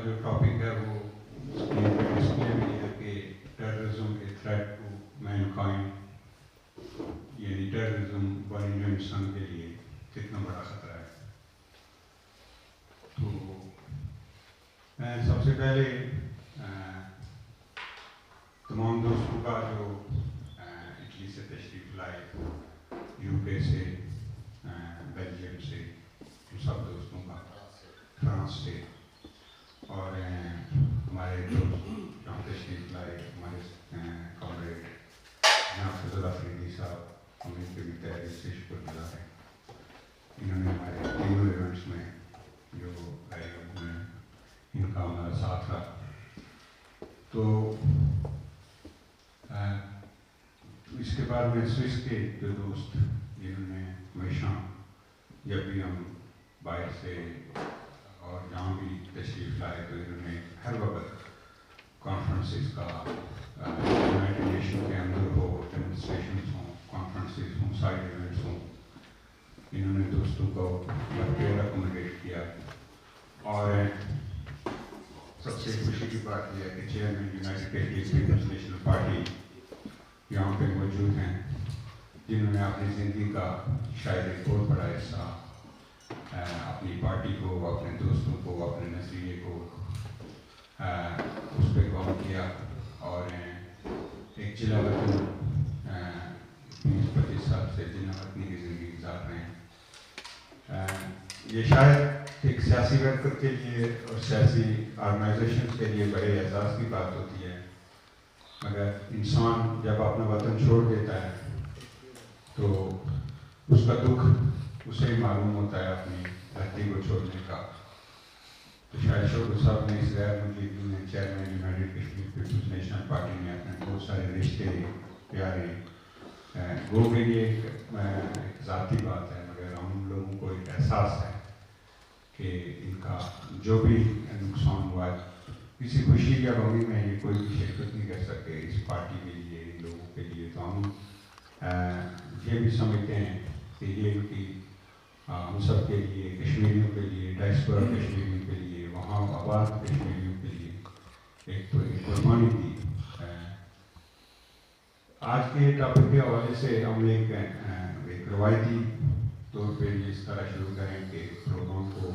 جو ٹاپک ہے وہ اسکرین پہ ڈسپلے میں ہے کہ terrorism a threat to mankind, یعنی ٹیررزم بنی انسان کے لیے کتنا بڑا خطرہ ہے. تو میں سب سے پہلے تمام دوستوں کا جو اٹلی سے تشریف لائے، یو کے سے، بیلجیم سے، سب دوستوں کا، فرانس سے، اور ہمارے دوست جہاں تشریف لائے ہمارے کامریڈ جناب فضل افریدی صاحب، ہم ان کے بھی تحریر سے شکر گزار ہیں. انہوں نے ہمارے تینوں ایونٹس میں جو آئے ان کا ہمارا ساتھ رہا. تو اس کے بعد میں سوئس کے جو دوست جنہوں نے ہمیشہ جب بھی ہم باہر سے اور جہاں بھی تشریف لائے تو انہوں نے ہر وقت کانفرنسز کا، یونائٹڈ نیشن کے اندر ہو، ڈیمونسٹریشنز ہوں، کانفرنسز ہوں، سائڈ ایونٹس ہوں، انہوں نے دوستوں کو بھرپور اکوموڈیٹ کیا. اور سب سے خوشی کی بات یہ ہے کہ چیئرمین یونائٹڈ پیپلز نیشنل پارٹی یہاں پہ موجود ہیں، جنہوں نے اپنی زندگی کا شاید ایک بہت بڑا حصہ اپنی پارٹی کو، اپنے دوستوں کو، اپنے نظریے کو اس پہ کام کیا، اور ایک جلا وطن 20-25 سال سے جلا وطنی کی زندگی گزار رہے ہیں. یہ شاید ایک سیاسی ورکر کے لیے اور سیاسی آرگنائزیشن کے لیے بڑے اعزاز کی بات ہوتی ہے، مگر انسان جب اپنا وطن چھوڑ دیتا ہے تو اس کا دکھ اسے ہی معلوم ہوتا ہے اپنی دھرتی کو چھوڑنے کا. تو شاید شوکت صاحب نے اس غیر موجودگی میں چیئرمین یونائٹڈ کشمیر پیپلز نیشنل پارٹی میں اپنے بہت سارے رشتے پیارے گو کے لیے ایک ذاتی بات ہے، مگر ہم لوگوں کو ایک احساس ہے کہ ان کا جو بھی نقصان ہوا ہے، کسی خوشی یا غمی میں یہ کوئی بھی شرکت نہیں کر سکے اس پارٹی کے لیے، ان لوگوں کے لیے. تو ہم یہ بھی سمجھتے ہیں کہ یہ ان کی ہم سب کے لیے، کشمیریوں کے لیے، ڈائسپورا کشمیریوں کے لیے، وہاں آباد کشمیریوں کے لیے ایک قربانی تھی. آج کے ٹاپک کے حوالے سے ہم ایک روایتی طور پہ اس طرح شروع کریں کہ پروگرام کو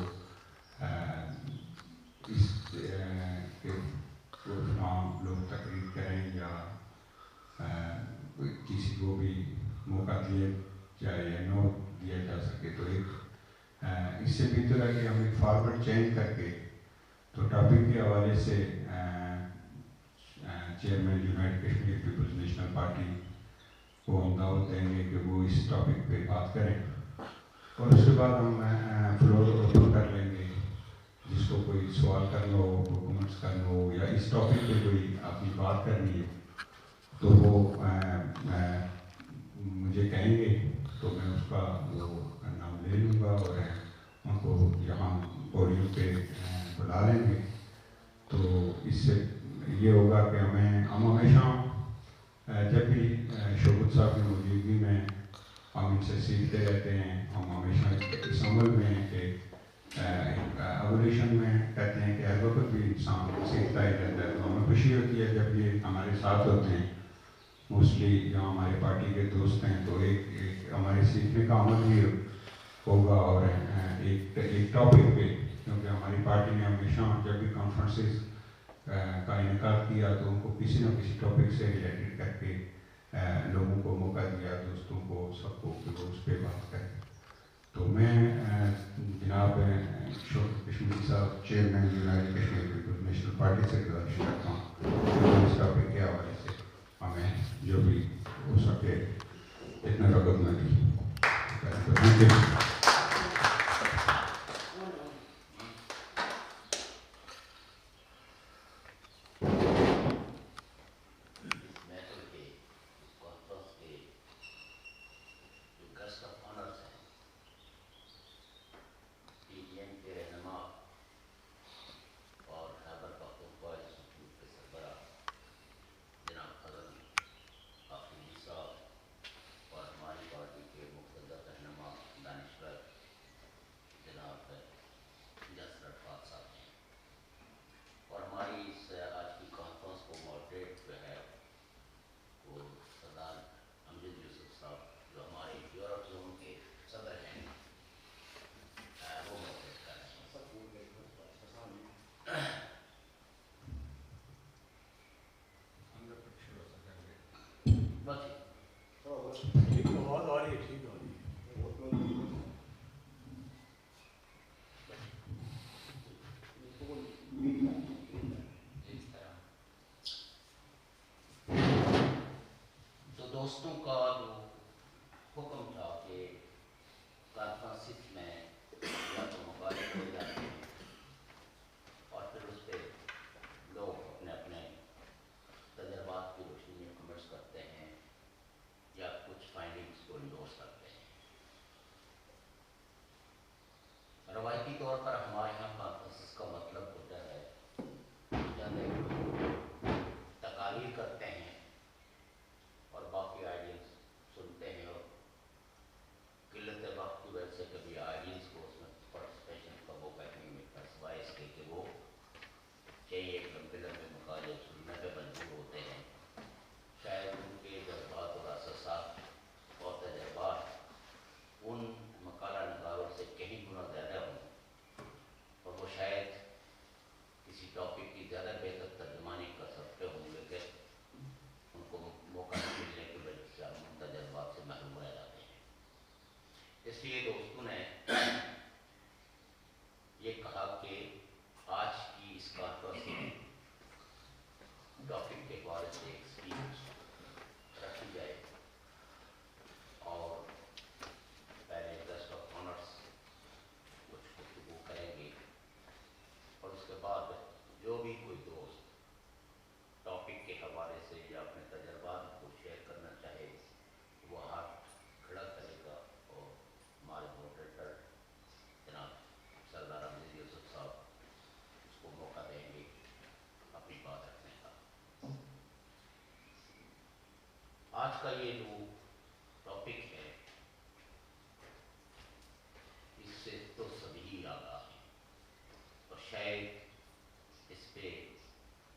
اس لوگ تقریر کریں یا کسی کو بھی موقع دیا جائے یا نو دیا جا سکے، تو ایک اس سے بہتر ہے کہ ہم ایک فارورڈ چینج کر کے تو ٹاپک کے حوالے سے چیئرمین یونائٹڈ کشمیر پیپلز نیشنل پارٹی کو ہم دعوت دیں گے کہ وہ اس ٹاپک پہ بات کریں، اور اس کے بعد ہم فلور اوپن کر لیں گے. جس کو کوئی سوال کرنا ہو، ڈاکومنٹس کرنا ہو، یا اس ٹاپک پہ کوئی اپنی بات کرنی ہے تو وہ مجھے کہیں گے تو میں اس کا وہ نام لے لوں گا اور ان کو یہاں پوڈیم پہ بلا لیں گے. تو اس سے یہ ہوگا کہ ہم ہمیشہ جب بھی شوکت صاحب کی موجودگی میں ہم ان سے سیکھتے رہتے ہیں. ہم ہمیشہ اس عمل میں کہ ایولیوشن میں کہتے ہیں کہ ہر وقت بھی انسان سیکھتا ہی رہتا ہے. تو ہمیں خوشی ہوتی ہے جب یہ ہمارے ساتھ ہوتے ہیں. موسٹلی جہاں ہمارے پارٹی کے دوست ہیں تو ایک ہمارے سیکھنے کا عمل بھی ہوگا، اور ایک ٹاپک پہ، کیونکہ ہماری پارٹی نے ہمیشہ جب بھی کانفرنسز کا انعقاد کیا تو ان کو کسی نہ کسی ٹاپک سے ریلیٹڈ کر کے لوگوں کو موقع دیا، دوستوں کو، سب کو، کہ وہ اس پہ بات کریں. تو میں جناب شوکت کشمیری صاحب، چیئرمین یونائٹڈ کشمیر پیپلز نیشنل پارٹی سے گزارش کرتا ہوں اس ٹاپک کے حوالے سے ہمیں جو بھی ہو سکے اتنا رغبت میں دی. اور ہماری پارٹی کے مقتدر رہنما دانش اس لیے دوستوں نے یہ کہا کہ آج کی اس کانفرنس میں ٹاپک کے حوالے سے ایک اسپیچ رکھی جائے اور پہلے گیسٹ آف آنرس کچھ گفتگو کریں گے اور اس کے بعد جو بھی کوئی دوست ٹاپک کے حوالے سے یا اپنے تجربات کو شیئر کرنا چاہے وہ ہاتھ کھڑا کرے گا اور ہمارے ماڈریٹر جناب سردار امجد یوسف صاحب اس کو موقع دیں گے اپنی بات رکھنے کا۔ آج کا یہ جو ٹاپک ہے اس سے تو سبھی آگاہ ہیں اور شاید اس پہ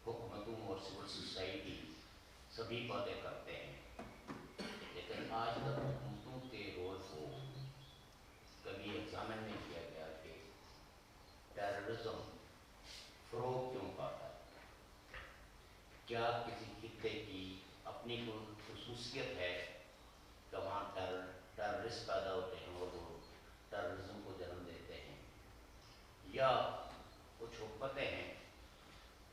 حکومتوں اور سول سوسائٹی سبھی باتیں کرتے ہیں، لیکن آج تک حکومتوں کے رول کو کبھی ایگزامن نہیں کیا گیا کہ ٹیررزم فروغ کیوں پاتا ہے، کیا کسی خطے کی اپنی کوئی خصوصیت ہے کہ وہاں ٹیررسٹ پیدا ہوتے ہیں اور وہ ٹیررزم کو جنم دیتے ہیں، یا کچھ حکومتیں ہیں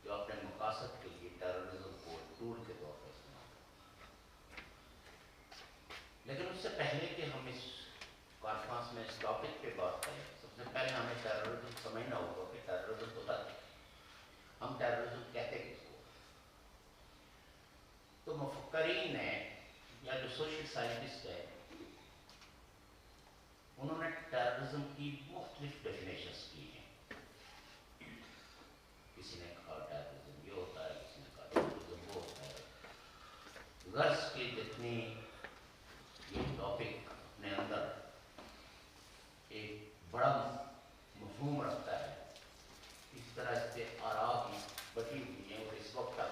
جو اپنے مقاصد کے لیے ٹیررزم کو ٹول کے طور پر استعمال کرتے ہیں۔ لیکن اس سے پہلے کہ ہم اس کانفرنس میں اس ٹاپک پہ بات کریں، سب سے پہلے ہمیں ٹیررزم سمجھنا ہوگا کہ ٹیررزم ہوتا ہے، ہم ٹیررزم کہتے کس کو۔ تو مفکرین نے یا جو سوشل سائنٹسٹ ہیں انہوں نے ٹیررزم کی مختلف ڈیفینیشنز کی ہیں۔ کسی نے کہا ٹیررزم یہ ہوتا ہے، کسی نے کہا ٹیررزم وہ ہوتا ہے۔ غرض کے جتنی یہ ٹاپک اپنے اندر ایک بڑا مفہوم رکھتا ہے، اس طرح اس سے آراء بھی بٹی ہوئی ہیں اور اس وقت تک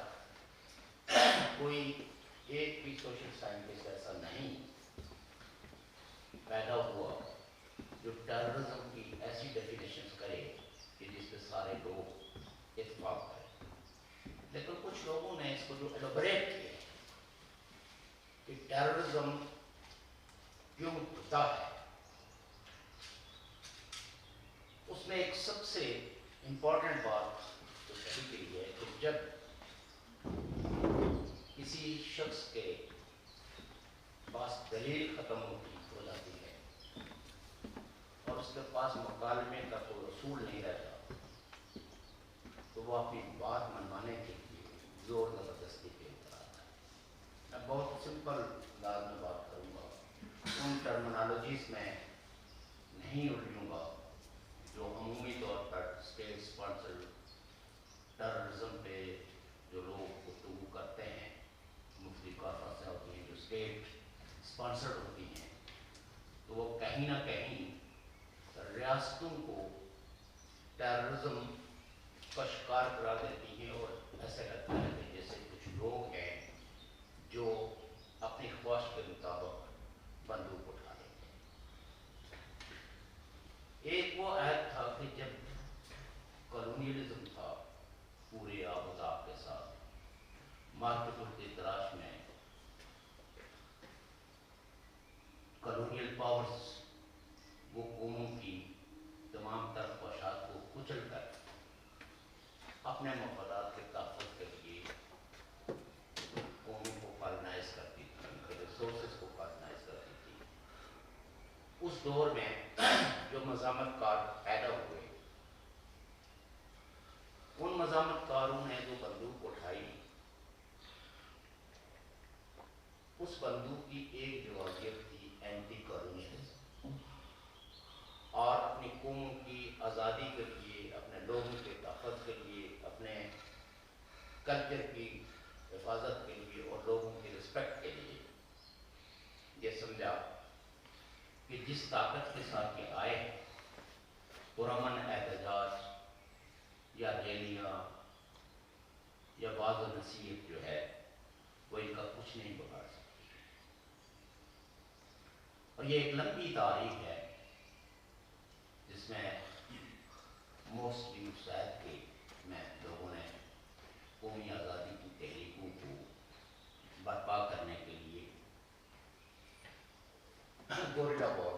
کوئی ایک بھی سوشل سائنٹسٹ ایسا نہیں پیدا ہوا جو ٹیررزم کی ایسی ڈیفینیشنز کرے کہ جس پہ سارے لوگ اتفاق کریں۔ لیکن کچھ لوگوں نے اس کو جو ایلوبریٹ کیا کہ ٹیررزم کیوں ہوتا ہے، اس میں ایک سب سے امپورٹنٹ بات جو کہی گئی ہے کہ جب کسی شخص کے پاس دلیل ختم ہو جاتی ہے اور اس کے پاس مکالمے کا کوئی اصول نہیں رہتا تو وہ اپنی بات منوانے کے لیے زور زبردستی پہ اتر آتا ہے۔ میں بہت سمپل انداز میں بات کروں گا، ان ٹرمنالوجیز میں نہیں الجھوں گا جو عمومی طور پر اسٹیٹ اسپانسر ٹیررزم پہ جو لوگ گفتگو کرتے ہیں، مختلف کانفرنسیں ہوتی ہیں جو اسٹیٹ اسپانسرڈ ہوتی ہیں، تو وہ کہیں نہ کہیں ریاستوں کو ٹیررزم کا شکار کرا دیتی ہیں اور ایسا لگتا ہے کہ جیسے کچھ لوگ ہیں جو اپنی خواہش کے مطابق بندوق اٹھا لیتے ہیں۔ ایک وہ عہد تھا کہ جب کالونیلزم تھا پورے آب و تاب کے ساتھ، مارکیٹوں کی تلاش میں کالونیل پاورز وہ قوموں کی تمام تر خواہشات کو کچل کر اپنے مفادات کے تحفظ کے لیے قوموں کو کالونائز کرتی تھی، ان کے ریسورسز کو کالونائز کرتی تھی۔ اس دور میں جو مزاحمت کار پیدا ہوئے، ان مزاحمت کاروں نے جو بندوق اٹھائی، اس بندوق کی ایک جوازیت تھی اینٹی کالونیلزم، اور اپنی قوم کی آزادی کے لیے، اپنے لوگوں کے تحفظ کے لیے، اپنے کلچر کی حفاظت کے لیے اور لوگوں کی رسپیکٹ کے لیے یہ سمجھا کہ جس طاقت کے ساتھ یہ آئے پرامن احتجاج یا ریلیاں یا واض و نصیحت جو ہے وہ ان کا کچھ نہیں بگاڑ سکتی۔ اور یہ ایک لمبی تاریخ ہے جس میں موسٹلی شاید کہ میں لوگوں نے قومی آزادی کی تحریکوں کو برپا کرنے کے لیے گوریلا وار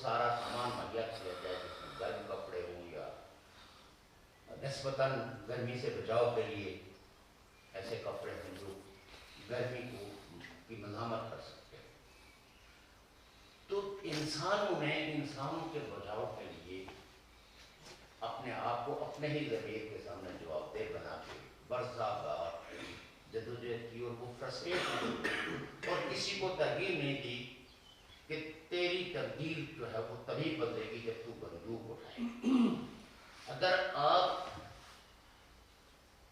سارا سامان مہیا کیا جائے جس میں گرم کپڑے ہوں یا نسبتاً گرمی سے بچاؤ کے لیے ایسے کپڑے ہیں جو گرمی کی مزاحمت کر سکتے ہیں۔ تو انسانوں نے انسانوں کے بچاؤ کے لیے اپنے آپ کو اپنے ہی ضمیر کے سامنے جواب دہ بنا کے برسا گار جدوجہد کی، اور وہ فرسٹریٹ ہوئی اور کسی کو ترغیب نہیں دی کہ تیری تقدیر جو ہے وہ تبھی بدلے گی جب تو بندوق اٹھائے۔ اگر آپ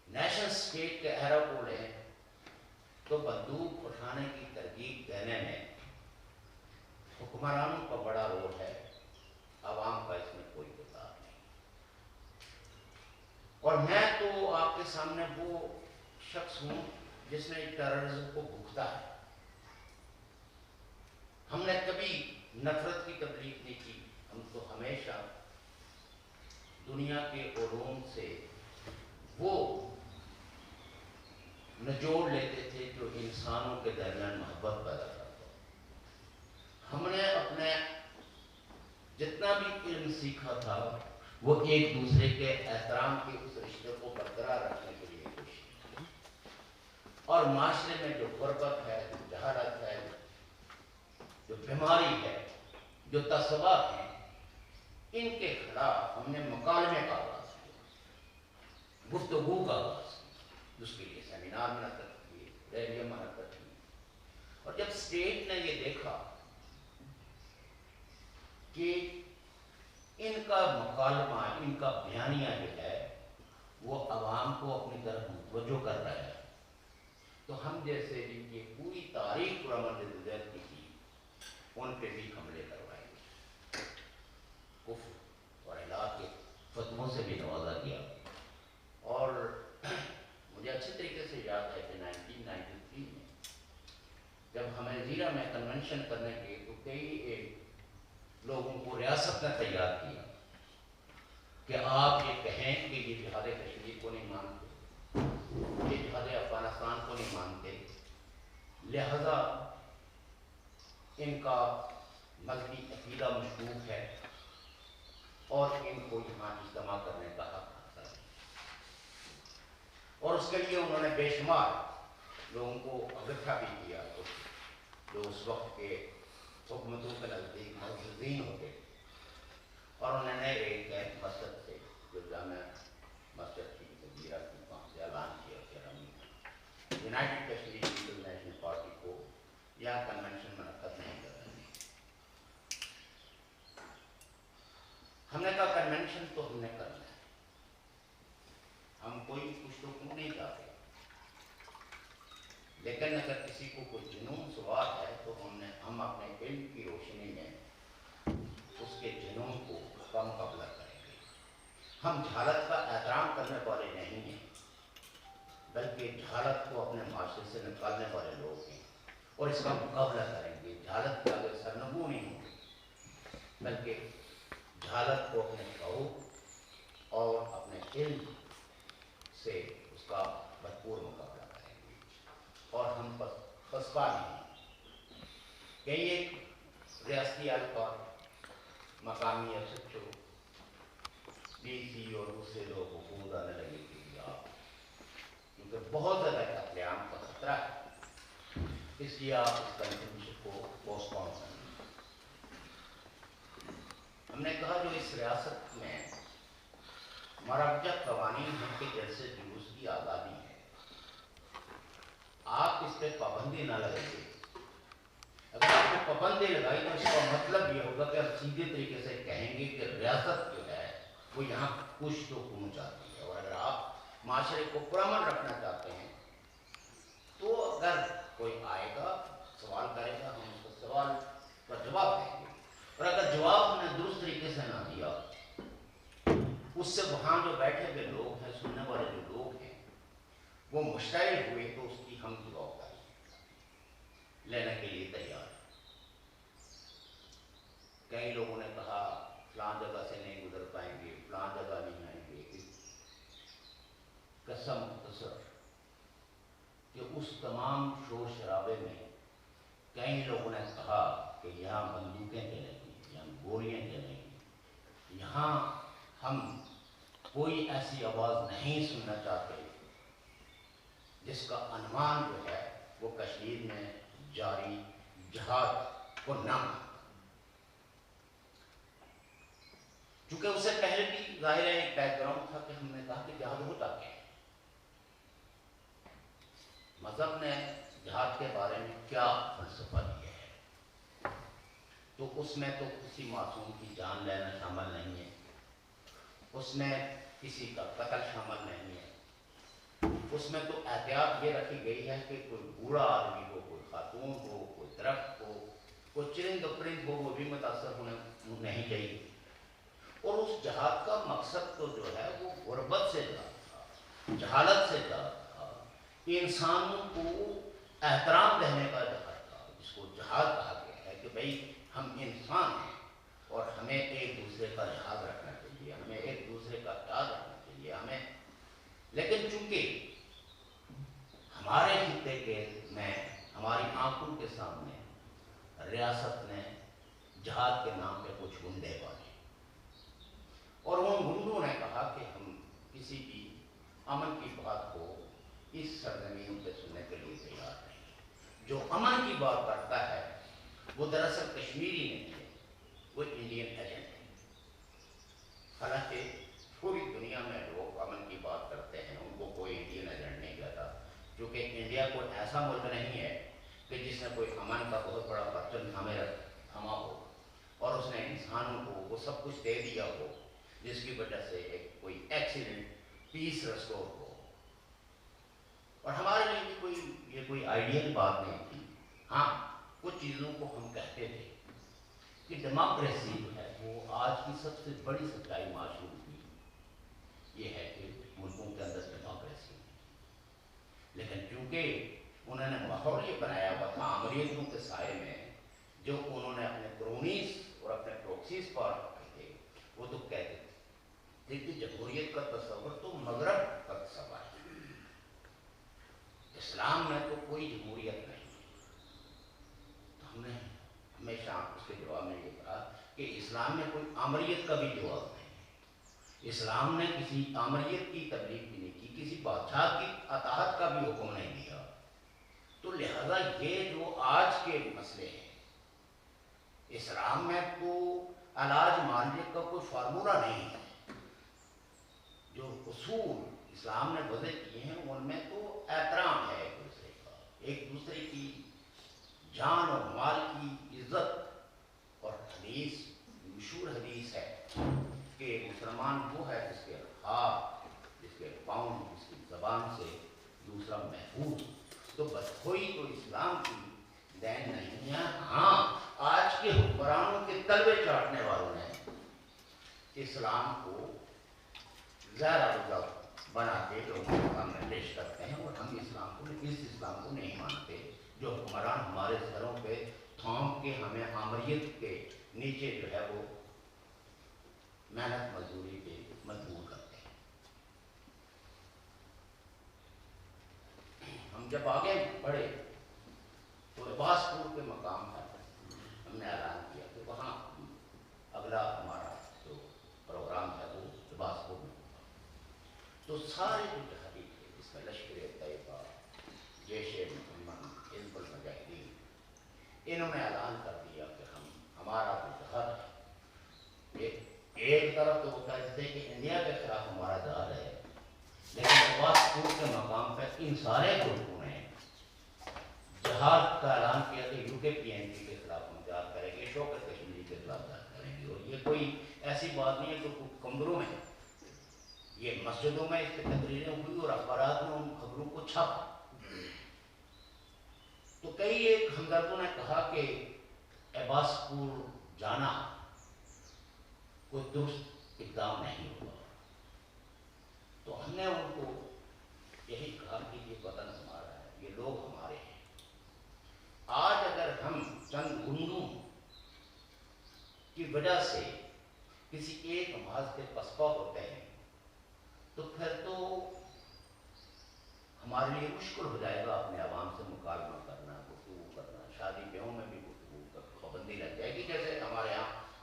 نیشنل اسٹیٹ کے ایرا کو لیں تو بندوق اٹھانے کی ترغیب دینے میں حکمرانوں کا بڑا رول ہے، عوام کا اس میں کوئی کردار نہیں۔ اور میں تو آپ کے سامنے وہ شخص ہوں جس نے ٹیررزم کو بھگتا ہے۔ ہم نے کبھی نفرت کی تبلیغ نہیں کی، ہم تو ہمیشہ دنیا کے علوم سے وہ نچوڑ لیتے تھے جو انسانوں کے درمیان محبت پیدا کرتا۔ ہم نے اپنے جتنا بھی علم سیکھا تھا وہ ایک دوسرے کے احترام کے اس رشتے کو برقرار رکھنے کے لیے کوشش کی، اور معاشرے میں جو غربت ہے، جو جہالت ہے، جو بیماری ہے، جو تعصبات ہیں، ان کے خلاف ہم نے مکالمے کا آغاز کیا، گفتگو کا آغاز کیا، جس کے لیے سیمینار منعقد کیے، ریلیاں منعقد کی۔ اور جب اسٹیٹ نے یہ دیکھا کہ ان کا مکالمہ، ان کا بیانیہ جو ہے وہ عوام کو اپنی طرف متوجہ کر رہا ہے، تو ہم جیسے جن کی پوری تاریخ پرامن جدوجہد کی تھی ان پہ بھی حملے کروائے گئے، کفر اور الہ کے فتووں سے بھی نوازا گیا۔ اور مجھے اچھے طریقے سے یاد ہے کہ 1993 میں جب ہمیں زیرہ میں کنونشن کرنے کے تو کئی لوگوں کو ریاست نے تیار کیا کہ آپ یہ کہیں کہ یہ جہاد کشمیر کو نہیں مانتے، یہ جہاد افغانستان کو نہیں مانتے، لہذا ان کا مذہبی عقیدہ مشکوک ہے اور ان کو یہاں اجتماع کرنے کا حق حاصل ہے۔ اور اس کے لیے انہوں نے بے شمار لوگوں کو اکٹھا بھی کیا جو اس وقت کے حکومتوں کے نزدیک معززین ہوتے، اور انہوں نے ایک مسجد سے جو جامع مسجد کی زیرہ کی وہاں سے اعلان کیا کہ ہم United Kashmir people national Party کو یہاں کنونشن منعقد نہیں کر رہے ہیں۔ ہم نے کہا کنونشن تو ہم نے کرنا ہے، ہم کوئی کچھ تو کیوں نہیں چاہتے، لیکن اگر کسی کو کوئی جنون سوار ہے تو ہم اپنے علم کی روشنی میں اس کے جنون کو کم قبضہ کریں گے۔ ہم جہالت کا احترام کرنے والے نہیں ہیں، بلکہ جہالت کو اپنے معاشرے سے نکالنے والے لوگ ہیں، اور اس کا مقابلہ کریں گے۔ جہالت کے آگے سرنگو نہیں ہوں گے، بلکہ جہالت کو اپنے شعور اور اپنے علم سے اس کا بھرپور مقابلہ کریں گے، اور ہم پسپا نہیں ہیں۔ کئی ایک ریاستی اہلکار، مقامی S H O, D C اور دوسرے لوگ حقوق آنے لگے کہ آپ کیونکہ بہت زیادہ قتل عام کا خطرہ ہے، اس لیے آپ اس کنونشن کو پوسٹ پون کریں۔ ہم نے کہا جو اس ریاست میں مروجہ قوانین ہیں کہ جیسے جلوس کی آزادی ہے، آپ اس پہ پابندی نہ لگائیے۔ اگر آپ نے پابندی لگائی تو اس کا مطلب یہ ہوگا کہ آپ سیدھے طریقے سے کہیں گے کہ ریاست جو ہے وہ یہاں کچھ تو ہونا چاہتی ہے، اور اگر آپ معاشرے کو پرامن رکھنا چاہتے ہیں تو اگر کوئی آئے گا سوال کرے گا ہم اس کو سوال کا جواب دیں گے، اور اگر جواب ہم نے درست طریقے سے نہ دیا اس سے وہاں جو بیٹھے ہوئے لوگ ہیں، سننے والے جو لوگ ہیں وہ مشتعل ہوئے تو اس کی ہم جوابداری لینے کے لیے تیار ہیں۔ کئی لوگوں نے کہا فلاں جگہ سے نہیں گزر پائیں گے، فلاں جگہ نہیں آئیں گے، قسم مختصر کہ اس تمام شور شرابے میں کئی لوگوں نے کہا کہ یہاں بندوقیں چلیں گی، یہاں گولیاں چلیں گی. یہاں ہم کوئی ایسی آواز نہیں سننا چاہتے جس کا عنوان جو ہے وہ کشمیر میں جاری جہاد کو نہ مانتا. چونکہ اس سے پہلے بھی ظاہر ہے ایک بیک گراؤنڈ تھا کہ ہم نے کہا کہ جہاد ہوتا کیا ہے. مذہب نے جہاد کے بارے میں کیا فلسفہ دیا ہے؟ تو اس میں تو کسی معصوم کی جان لینا شامل نہیں ہے, اس میں کسی کا قتل شامل نہیں ہے, اس میں تو احتیاط یہ رکھی گئی ہے کہ کوئی بوڑھا آدمی ہو, کوئی خاتون ہو, کوئی درخت ہو, کوئی چرند و پرند ہو, وہ بھی متاثر ہونے نہیں چاہیے. اور اس جہاد کا مقصد تو جو ہے وہ غربت سے زیادہ تھا, جہالت سے زیادہ تھا, انسانوں کو احترام دینے کا جہاد تھا, جس کو جہاد کہا گیا ہے کہ بھئی ہم انسان ہیں اور ہمیں ایک دوسرے کا لحاظ رکھنا چاہیے, ہمیں ایک دوسرے کا خیال رکھنا چاہیے ہمیں. لیکن چونکہ ہمارے خطے کے میں ہماری آنکھوں کے سامنے ریاست نے جہاد کے نام پہ کچھ گنڈے باندھے, اور ان گنڈوں نے کہا کہ ہم کسی بھی امن کی بات کو اس سرزمین پہ سننے کے لیے تیار نہیں. جو امن کی بات کرتا ہے وہ دراصل کشمیری نہیں ہے, وہ انڈین ایجنٹ ہے. حالانکہ پوری دنیا میں لوگ امن کی بات کرتے ہیں, ان کو کوئی انڈین ایجنٹ نہیں کہتا, کیونکہ انڈیا کوئی ایسا ملک نہیں ہے کہ جس نے کوئی امن کا بہت بڑا پرچم تھاما ہو اور اس نے انسانوں کو وہ سب کچھ دے دیا ہو جس کی وجہ سے ایک کوئی ایکسیڈنٹ پیس ریسٹور ہو. اور ہمارے لیے بھی یہ کوئی آئیڈیل بات نہیں تھی. ہاں کچھ چیزوں کو ہم کہتے تھے کہ ڈیموکریسی جو ہے وہ آج کی سب سے بڑی سچائی معاشروں کی یہ ہے کہ ملکوں کے اندر ڈیموکریسی ہے. لیکن چونکہ انہوں نے ماحول یہ بنایا ہوا تھا انگریزوں کے سائے میں, جو انہوں نے اپنے کرونیز اور اپنے پروکسیز پر رکھے تھے, وہ تو کہتے تھے کہ جمہوریت کا تصور تو مغرب کا تصور ہے, اسلام میں تو کوئی جمہوریت نہیں. تو ہم نے ہمیشہ اس کے جواب میں یہ کہا کہ اسلام میں کوئی آمریت کا بھی جواب نہیں ہے. اسلام نے کسی آمریت کی تبلیغ بھی نہیں کی, کسی بادشاہ کی اطاعت کا بھی حکم نہیں دیا. تو لہذا یہ جو آج کے مسئلے ہیں, اسلام میں تو علاج معالجے کا کوئی فارمولہ نہیں ہے. جو اصول اسلام نے وضع کیے ہیں ان میں تو احترام ہے ایک دوسرے کا, ایک دوسرے کی جان اور مال کی عزت. اور حدیث مشہور حدیث ہے کہ مسلمان وہ ہے جس کے ہاتھ, جس کے پاؤں, جس کی زبان سے دوسرا محفوظ. تو بدخوئی تو اسلام کی دین نہیں ہے. ہاں آج کے حکمرانوں کے تلوے چاٹنے والوں نے اسلام کو زہر آلودہ بنا کے لوگوں کے سامنے پیش کرتے ہیں, اور ہم اسلام کو نہیں مانتے جو حکمران ہمارے سروں پہ تھام کے ہمیں آمریت کے نیچے جو ہے وہ محنت مزدوری پہ مجبور کرتے ہیں. ہم جب آگے بڑھے تو عباس پور کے مقام پر ہم نے اعلان کیا کہ وہاں اگلا ہمارا جو پروگرام ہے وہ عباس پور میں ہوگا. تو سارے جو جہادی تھے جس میں لشکر طیبہ, جیش محمد, حزب المجاہدین, انہوں نے اعلان کر دیا کہ ہمارا جو جہاد ہے, ایک طرف تو وہ کہتے تھے کہ انڈیا کے خلاف ہمارا جہاد ہے, لیکن عباس پور کے مقام پر ان سارے گروپوں نے جہاد کا اعلان کیا کہ یو کے پی این پی کے خلاف ہم جہاد کریں گے, شوکت کشمیری کے خلاف جہاد کریں گے. اور یہ کوئی ایسی بات نہیں ہے کہ کمروں میں, یہ مسجدوں میں اس کی تقریریں ہوئی اور اخبارات میں ان خبروں کو چھپا. تو کئی ایک ہمدردوں نے کہا کہ عباس پور جانا کوئی درست اقدام نہیں ہوگا. تو ہم نے ان کو یہی کہا کہ یہ وطن ہمارا ہے, یہ لوگ ہمارے ہیں. آج اگر ہم چند گنڈوں کی وجہ سے کسی ایک نماز کے پسپا ہوتے ہیں تو پھر تو ہمارے لیے مشکل ہو جائے گا اپنے عوام سے مکالمہ کرنا, گفتگو کرنا. شادی بیاہوں میں بھی گفتگو کا پابندی لگ جائے گی, جیسے ہمارے یہاں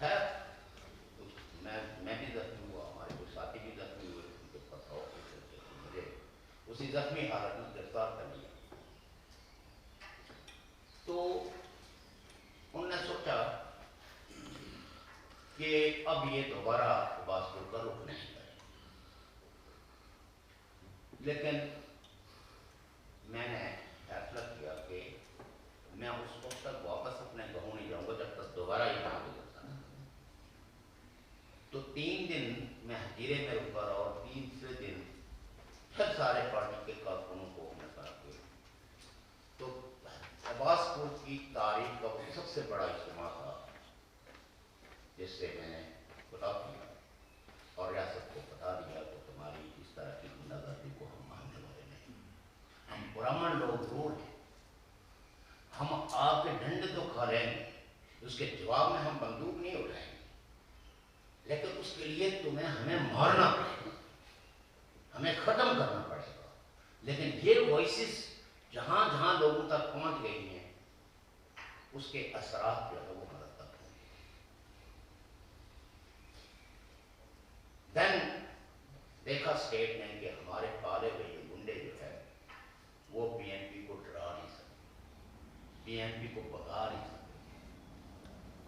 ہے میں بھی زخمی ہوا, ہمارے کوئی ساتھی بھی زخمی ہوئے, ان کے پتھروں کے مجھے اسی زخمی حالت میں گرفتار کر لیا. تو انہوں نے سوچا کہ اب یہ دوبارہ عباسپور کا رخ نہیں کرے, لیکن میں نے فیصلہ کیا کہ میں اس وقت تک واپس اپنے گاؤں نہیں جاؤں گا جب تک دوبارہ یہ کام گزرتا ہے. تو 3 دن میں ہجیرے میں رکا رہا, اور تیسرے دن پھر سارے پارٹی کے کارکنوں کو میں کہا کہ تو عباسپور کی تاریخ کا وہ سب سے بڑا اجتماع تھا جس سے میں نے بتا دیا اور ریاست کو بتا دیا کہ تمہاری اس طرح کی گنڈاگردی کو ہم ماننے والے نہیں. ہم برہمن لوگ ضرور ہیں, ہم آپ کے ڈنڈے تو کھا لیں گے, اس کے جواب میں ہم بندوق نہیں اٹھائیں گے, لیکن اس کے لیے تمہیں ہمیں مارنا پڑے گا, ہمیں ختم کرنا پڑے گا. لیکن یہ وائسز جہاں جہاں لوگوں تک پہنچ گئی ہیں اس کے اثرات جو ہے وہ ہمارے تک ہوں گے. دین دیکھا اسٹیٹ نے کہ ہمارے پالے ہوئے یہ گنڈے جو ہے وہ پی این پی کو ڈرا نہیں سکتے, پی این پی کو بگا نہیں سکتے.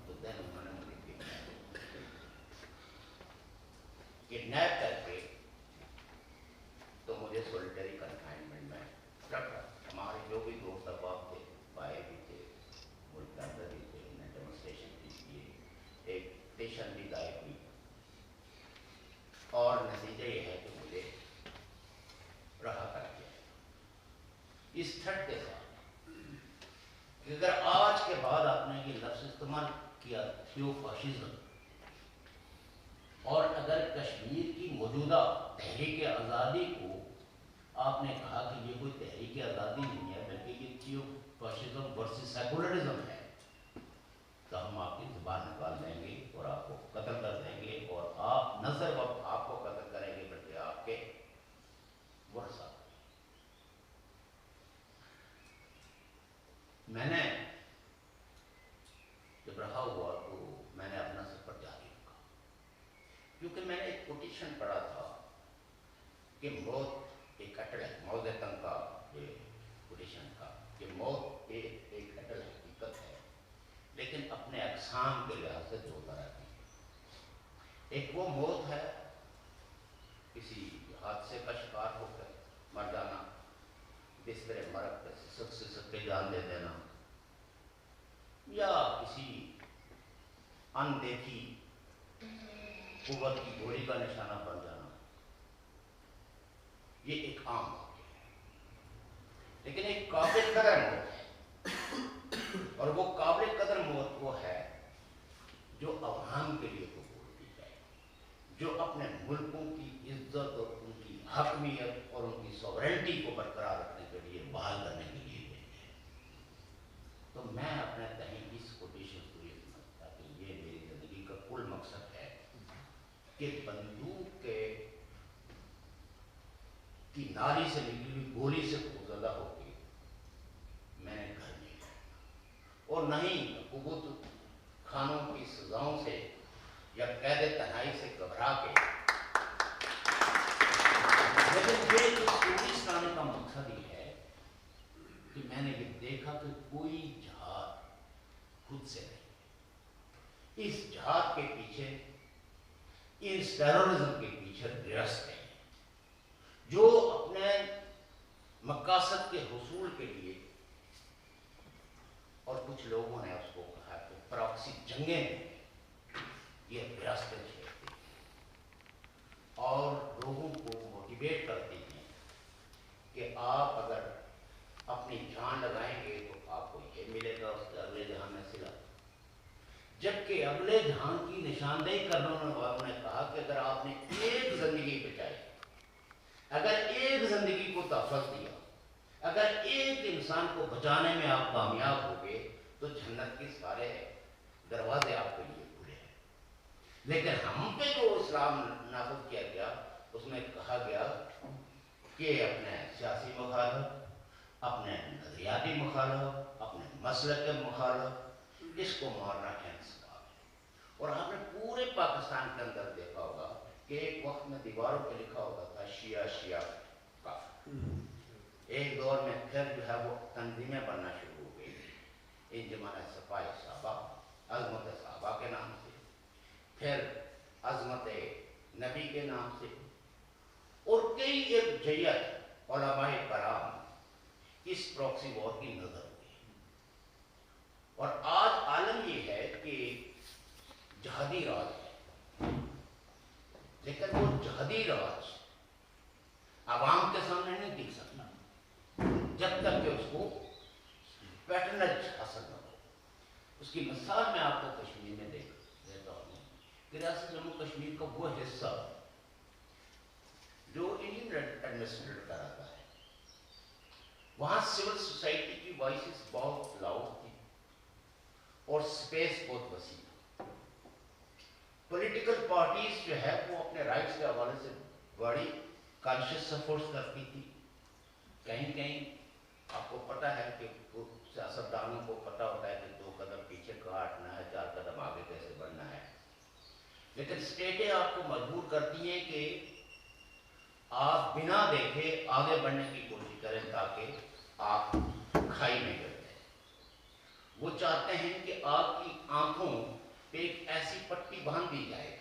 تو دین انہوں نے مجھے کڈنیپ کر کے تو مجھے سولیٹری کنفائنمنٹ میں رکھا. ہمارے جو بھی دوست احباب تھے, بھائی بھی تھے, ملک کے اندر بھی تھے, انہیں ڈیمونسٹریشن بھی کیے, ایک پیشن بھی دائر ہوئی, اور نتیجہ یہ ہے کہ مجھے رہا کر دیا اس تھرٹ کے ساتھ کہ اگر آج کے بعد آپ نے یہ لفظ استعمال کیا تھیو فاشزم, اور اگر کشمیر کی موجودہ تحریک آزادی کو آپ نے کہا کہ یہ کوئی تحریک آزادی نہیں ہے بلکہ یہ تھیو فاشزم ورسز سیکولرزم ہے, تو ہم آپ کی زبان نکال دیں گے اور آپ کو قتل کر دیں گے, اور آپ نہ صرف آپ کو قتل کریں گے بلکہ آپ کے ورثہ. میں نے جب رہا ہوا تو میں نے اپنا سفر جاری رکھا, کیونکہ میں نے ایک کوٹیشن پڑھا تھا کہ موت ایک اٹل ہے, موزتن کا یہ کوٹیشن کا کہ موت ایک اٹل حقیقت ہے, لیکن اپنے اقسام کے لحاظ سے 2 طرح کی. ایک وہ موت ہے کسی حادثے کا شکار ہو کر مر جانا, بستر مرگ پہ سسک سسک کے جان دے دینا, یا کسی اندیکھی قوت کی گولی کا نشانہ بن جانا, یہ ایک عام واقعہ ہے. لیکن ایک قابل قدر موت ہے, اور وہ قابل قدر موت وہ ہے جو عوام کے لیے قبول کی جائے, جو اپنے ملکوں کی عزت اور ان کی حاکمیت اور ان کی سوورنٹی کو برقرار رکھنے کے لیے, بحال کرنے کے لیے گئی ہے. تو میں اپنے تئیں اس کوٹیشن کو یہ سمجھتا کہ یہ میری زندگی کا کل مقصد ہے کہ بندوق کی نالی سے نکلی ہوئی گولی سے خوفزدہ ہو کے میں نے گھر نہیں رہنا, اور نہ ہی حکومت خانوں کی سزاؤں سے یا قید تنہائی سے گھبرا کے. لیکن یہ کوشش کرنے کا مقصد یہ ہے کہ میں نے یہ دیکھا کہ کوئی جہاد خود سے نہیں, اس جہاد کے پیچھے, اس ٹیررزم کے پیچھے ریاستیں ہیں جو اپنے مقاصد کے حصول کے لیے, اور کچھ لوگوں نے اس کو کہا کہ پراکسی جنگیں ہیں, یہ ریاستیں چھیڑتی ہیں اور لوگوں کو موٹیویٹ کرتی ہیں کہ آپ اگر اپنی جان لگائیں گے تو آپ کو یہ ملے گا اس کے اگلے جہان میں صلہ. جبکہ اگلے جہان کی نشاندہی کرنے والوں نے کہا کہ اگر آپ نے ایک زندگی بچائی, اگر ایک زندگی کو تحفظ دیا, اگر ایک انسان کو بچانے میں آپ کامیاب ہو گئے تو جنت کے سارے دروازے آپ کے لیے کھلے ہیں. لیکن ہم پہ جو اسلام نافذ کیا گیا اس میں کہا گیا کہ اپنے سیاسی مخالف, اپنے نظریاتی مخالف, اپنے مسلک کے مخالف, اس کو مارنا انصاف ہے. اور آپ نے پورے پاکستان کے اندر دیکھا ہوگا کہ ایک وقت میں دیواروں پہ لکھا ہوتا تھا شیعہ شیعہ کافر. ایک دور میں پھر جو ہے وہ تنظیمیں بننا شروع ہو گئی, انجمن صفائے صحابہ عظمت صحابہ کے نام سے, پھر عظمت نبی کے نام سے, اور کئی ایک جیت علماء کرام اس پروکسی وار کی نظر ہوئی. اور آج عالم یہ ہے کہ جہادی راج ہے, لیکن وہ جہادی راج عوام کے سامنے نہیں دکھ سکتا جب تک کہ اس کو پیٹرنج حاصل نہ ہو. اس کی مثال میں آپ کو کشمیر میں دیتا ہوں کہ ریاست جموں کشمیر کا وہ حصہ جو انڈین ایڈمنسٹریٹ کراتا ہے, وہاں سول سوسائٹی کی وائسز بہت لاؤڈ تھی اور سپیس بہت وسیع تھا. پولیٹیکل پارٹیز جو ہے وہ اپنے رائٹس کے حوالے سے بڑی کانشیس سپورٹس کرتی تھی. کہیں کہیں آپ کو پتہ ہے کہ سیاستدانوں کو پتہ ہوتا ہے کہ 2 قدم پیچھے کاٹنا ہے, 4 قدم آگے کیسے بڑھنا ہے, لیکن اسٹیٹیں آپ کو مجبور کرتی ہیں کہ آپ بنا دیکھے آگے بڑھنے کی کوشش کریں تاکہ آپ کھائی میں گر جائیں. وہ چاہتے ہیں کہ آپ کی آنکھوں پہ ایک ایسی پٹی باندھ دی جائے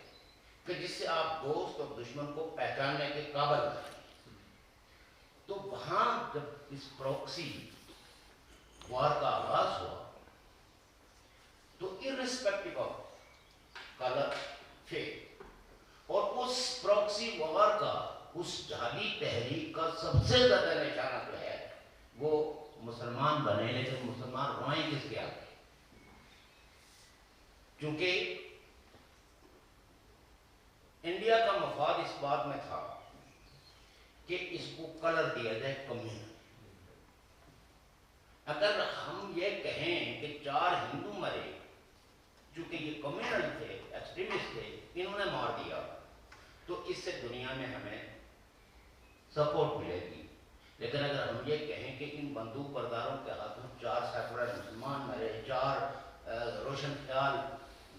کہ جس سے آپ دوست اور دشمن کو پہچاننے کے قابل بنیں. تو وہاں جب اس پروکسی وار کا آغاز ہوا تو ارسپیکٹو آف کلر فیتھ, اور اس پروکسی وار کا, اس جہادی تحریک کا سب سے زیادہ نشانہ جو ہے وہ مسلمان بنے, لیکن مسلمان روئیں کس کے آگے, کیونکہ انڈیا کا مفاد اس بات میں تھا کہ اس کو کلر دیا جائے کمیونل. اگر ہم یہ کہیں کہ 4 ہندو مرے چونکہ یہ کمیونل تھے, ایکسٹریمسٹ تھے, انہوں نے مار دیا, تو اس سے دنیا میں ہمیں سپورٹ ملے گی. لیکن اگر ہم یہ کہیں کہ ان بندوق برداروں کے ہاتھوں 4 سیکولر مسلمان مرے, 4 روشن خیال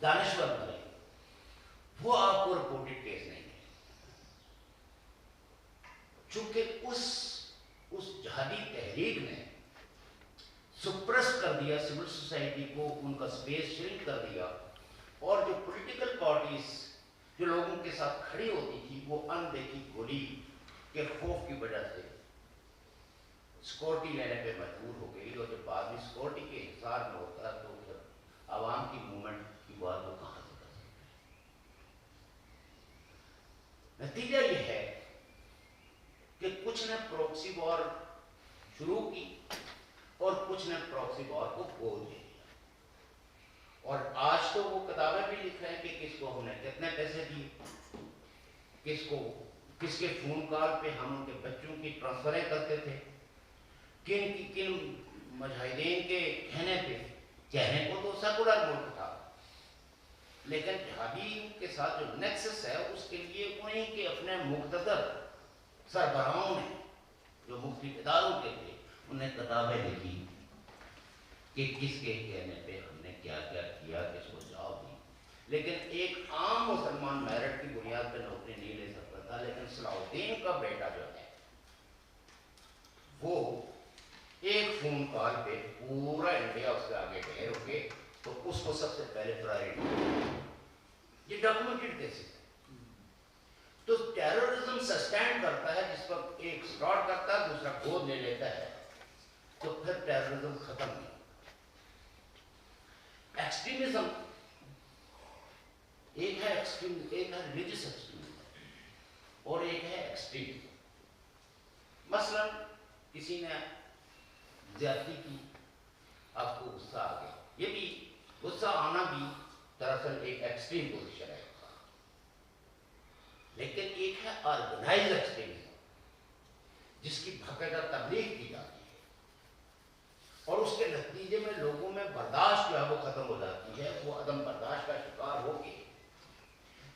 دانشور مرے, وہ آپ کو رپورٹڈ کیس نہیں ہے, چونکہ اس جہادی تحریک نے سپریس کر دیا سول سوسائٹی کو, ان کا سپیس شرنک کر دیا, اور جو پولیٹیکل پارٹیز جو لوگوں کے ساتھ کھڑی ہوتی تھی وہ اندیکھی گولی کے خوف کی وجہ سے سیکورٹی لینے پہ مجبور ہو گئی. اور جب بعد میں سیکورٹی کے انحصار میں ہوتا ہے تو پھر عوام کی موومنٹ کی بات وہ کہاں سے کر سکتے ہیں. نتیجہ یہ ہے کہ کچھ نے پروکسی وار شروع کی اور کچھ نے پروکسی وار کو گود دے دیا, اور آج تو وہ کتابیں بھی لکھ رہے ہیں کہ کس کو ہم نے کتنے پیسے دیے, کس کے فون کال پہ ہم ان کے بچوں کی ٹرانسفریں کرتے تھے, کن مجاہدین کے کہنے کو تو سیکولر ملک تھا, لیکن جہادی کے ساتھ جو نیکسس ہے اس کے لیے انہیں کے اپنے مقتدر سربراہوں نے جو مختلف اداروں کے تھے انہیں کتابیں لکھی کہ کس کے کہنے پہ ہم نے کیا کیا, کس کو جواب دی. لیکن ایک عام مسلمان میرٹ کی بنیاد پہ نوکری نہیں لے سکتا تھا, لیکن صلاح الدین کا بیٹا جو ہے وہ ایک فون کال پہ پورا انڈیا اس کے آگے ڈھیر ہو کے, تو اس کو سب سے پہلے پرائرٹی, یہ ڈاکومنٹڈ کیسز ہے. تو ٹیررزم سسٹینڈ کرتا ہے جس پر ایک اسٹارٹ کرتا ہے دوسرا گود لے لیتا ہے, تو پھر ٹیررزم ختم نہیں. ایکسٹریمزم ایک ہے ریلیجس ایکسٹریمزم اور ایک ہے ایکسٹریمزم. مثلا کسی نے زیادتی کی, آپ کو غصہ آ گیا, یہ بھی غصہ آنا بھی دراصل ایک ایکسٹریم پوزیشن ہے, لیکن ایک ہے آرگنائز ایکسٹریمزم جس کی باقاعدہ تبلیغ کی جاتی ہے اور اس کے نتیجے میں لوگوں میں برداشت جو ہے وہ ختم ہو جاتی ہے, وہ عدم برداشت کا شکار ہو کے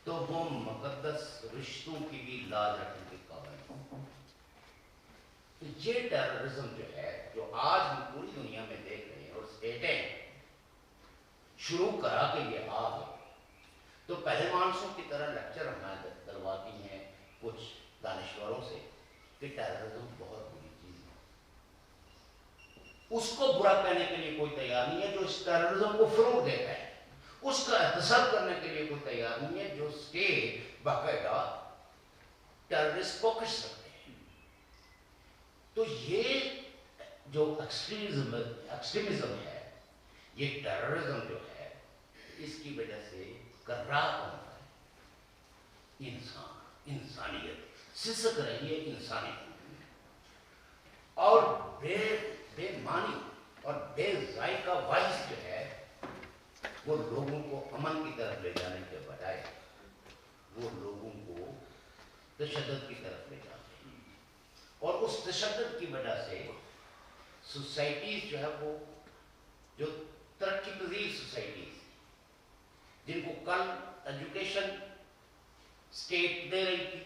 تو وہ مقدس رشتوں کی بھی لاج رکھنے کے قابل ہے. تو یہ ٹیررزم جو ہے جو آج ہم پوری دنیا میں دیکھ رہے ہیں, اور اسٹیٹیں شروع کرا کے یہ آ گئے, تو پہلے مانسوں کی طرح لیکچر ہمیں دلواتی ہیں کچھ دانشوروں سے کہ ٹیررزم بہت بری چیز ہے. اس کو برا کہنے کے لیے کوئی تیار نہیں ہے جو اس ٹیررزم کو فروغ دیتا ہے. اس کا احتساب کرنے کے لیے کوئی تیار نہیں ہے جو اسٹیٹ باقاعدہ ٹیررسٹ پاکٹس رکھتے ہیں. تو یہ جو ایکسٹریمزم ہے، یہ ٹیررزم جو ہے، اس کی وجہ سے کرراہ ہوتا ہے انسانیت سسک رہی ہے انسانیت، اور بے معنی اور بے ذائقہ وائس جو ہے وہ لوگوں کو امن کی طرف لے جانے کے بجائے وہ لوگوں کو تشدد کی طرف لے جاتے ہیں. اور اس تشدد کی وجہ سے سوسائٹیز جو ہے وہ جو ترقی پذیر سوسائٹیز جن کو کل ایجوکیشن اسٹیٹ دے رہی تھی،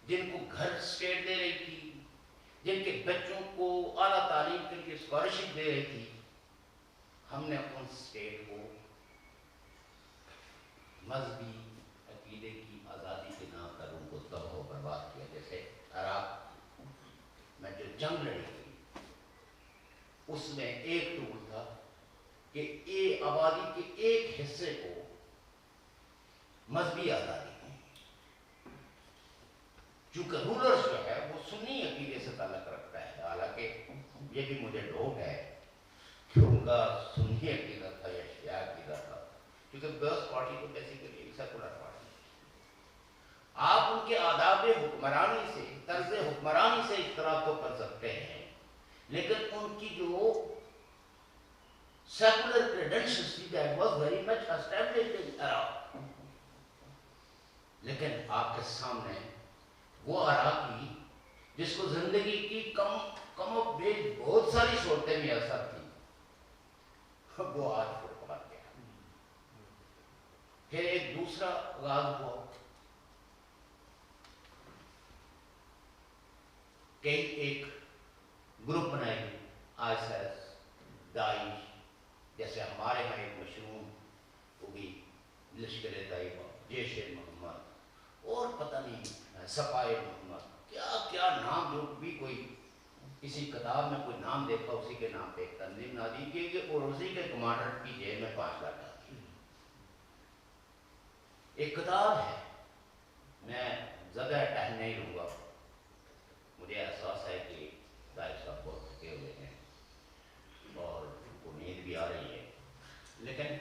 جن کو گھر اسٹیٹ دے رہی تھی، جن کے بچوں کو اعلیٰ تعلیم کے لیے اسکالرشپ دے رہی تھی، ہم نے ان اسٹیٹ کو مذہبی عقیدے کی آزادی کے نام پر ان کو تباہ و برباد کیا. جیسے عراق میں جو جنگ لڑی تھی اس میں ایک ٹول تھا کہ آبادی کے ایک حصے کو مذہبی آزادی دی. چونکہ رولرز جو ہے وہ سنی عقیدے سے تعلق رکھتا ہے، حالانکہ یہ بھی مجھے ڈاؤٹ ہے کہ ان کا سنی عقیدہ تھا یا شیعہ عقیدہ تھا، کیونکہ بیس پارٹی تو بیسیکلی ایک سیکولر پارٹی. آپ ان کے آداب حکمرانی سے، طرز حکمرانی سے اختلاف تو کر سکتے ہیں، لیکن ان کی جو سیکولر credentials تھی that was very much established in Iraq. لیکن آپ کے سامنے وہ عراقی جس کو زندگی کی کم و بیش بہت ساری صورتیں میسر تھی، وہ آج فٹ پڑ گیا. پھر ایک دوسرا آغاز ہوا، کئی ایک گروپ بنائے، ISIS، داعش، جیسے ہمارے یہاں ایک مشہور ہوگی لشکر طیبہ، جیش محمد، اور پتہ نہیں سپاہی محمد، کیا کیا نام، جو بھی کوئی کسی کتاب میں کوئی نام دیکھا اسی کے نام پہ ایک تنظیم بنا دی کہ اور اسی کے کمانڈر کی جیل میں 5 لاکھ آتی. ایک کتاب ہے، میں زیادہ ٹائم نہیں لوں گا، مجھے احساس ہے کہ داعش صاحب بہت تھکے ہوئے ہیں اور ان کو نیند بھی آ رہی ہے، لیکن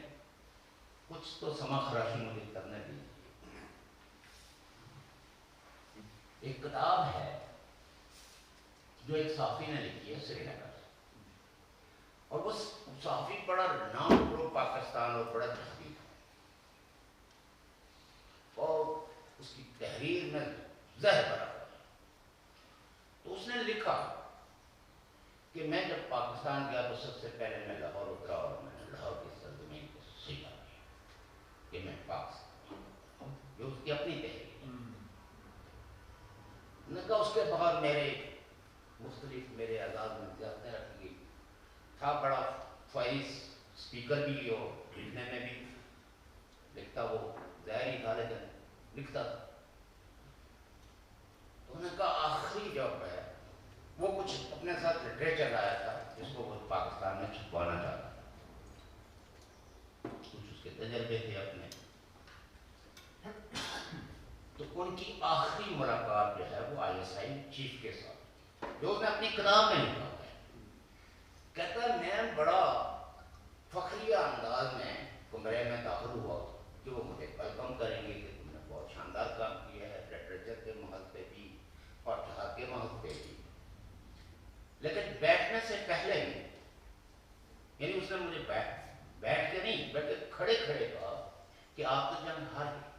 کچھ تو سما خراشی مجھے کرنے دی. ایک کتاب ہے جو ایک صحافی نے لکھی ہے سری نگر سے، اور وہ صحافی بڑا رناؤنڈ پرو پاکستان اور بڑا تحقیق ہے، اور اس کی تحریر میں زہر بھرا ہوا ہے. تو اس نے لکھا کہ میں جب پاکستان گیا تو سب سے پہلے میں لاہور اترا اور میں نے لاہور کی سرزمین کو سیکھا کہ میں پاکستان، جو اس کی اپنی تحریر. نے کہا اس کے بعد میرے اعزاز میں زیادہ رکھ گئی تھا، بڑا فائز اسپیکر بھی اور لکھنے میں بھی لکھتا، وہ ظاہری تھا لیکن لکھتا تھا. تو انہوں نے کہا آخری جب ہے وہ کچھ اپنے ساتھ لٹریچر لایا تھا جس کو وہ پاکستان میں چھپوانا چاہتا تھا، کچھ اس کے تجربے تھے اپنے. تو ان کی آخری ملاقات جو ہے وہ ISI چیف کے ساتھ، جو اس نے اپنی کتاب میں لکھا ہے. کہتا ہے میں بڑا فخریہ انداز میں کمرے میں داخل ہوا کہ وہ مجھے ویلکم کریں گے کہ تم نے بہت شاندار کام کیا ہے لٹریچر کے محض پہ بھی اور جہاد کے محض پہ بھی. لیکن بیٹھنے سے پہلے ہی، یعنی اس نے مجھے بیٹھ کے نہیں بلکہ کھڑے کھڑے کہا کہ آپ تو جنگ ہار گئے.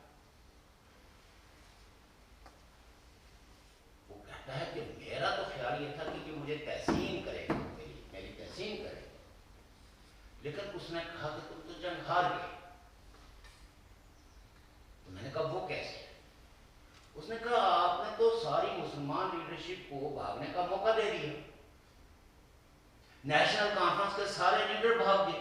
وہ کہتا ہے کہ میرا تو خیال یہ تھا کہ مجھے تحسین کرے گا، میری تحسین کرے گا، لیکن اس نے کہا کہ تم تو جنگ ہار گئے. تو میں نے کہا وہ کیسے؟ اس نے کہا آپ نے تو ساری مسلمان لیڈرشپ کو بھاگنے کا موقع دے دیا، نیشنل کانفرنس کے سارے لیڈر بھاگ گئے،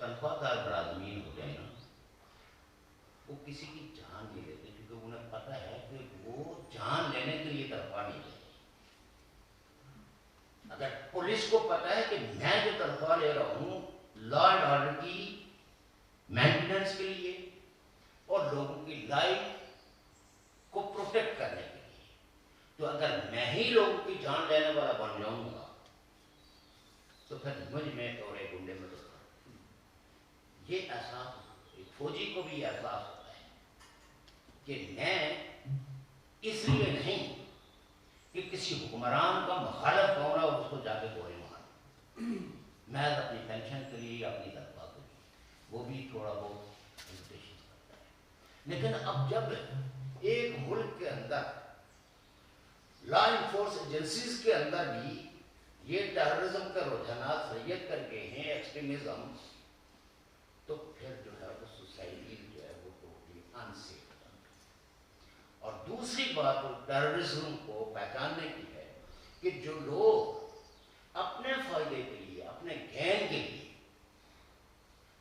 تنخواہ دار ملازمین ہوتے ہیں نا وہ کسی کی جان نہیں لیتے، کیونکہ انہیں پتہ ہے کہ وہ جان لینے کے لیے تنخواہ نہیں لیتے۔ اگر پولیس کو پتہ ہے کہ میں جو تنخواہ لے رہا ہوں لا اینڈ آرڈر کی مینٹیننس کے لیے اور لوگوں کی لائف کو پروٹیکٹ کرنے کے لیے، تو اگر میں ہی لوگوں کی جان لینے والا بن جاؤں گا تو پھر مجھ میں اور ایک گنڈے میں تو یہ احساس ایک فوجی کو بھی یہ احساس ہوتا ہے کہ میں اس لیے نہیں کہ کسی حکمران کا مخالف ہونا اور اس کو جا کے گولی مارنا، میں اپنی پینشن کے لیے اپنی تنخواہ کے لیے وہ بھی تھوڑا بہت انویٹیشن کرتا ہے۔ لیکن اب جب ایک ملک کے اندر لا انفورس ایجنسیز کے اندر بھی یہ ٹیررزم کا رجحانات سید کر گئے ہیں، ایکسٹریمزم، تو پھر جو ہے وہ سوسائٹی جو ہے وہ ٹوٹلی انسیف ہے۔ اور دوسری بات ٹیررزم کو پہچاننے کی ہے کہ جو لوگ اپنے فائدے کے لیے، اپنے گین کے لیے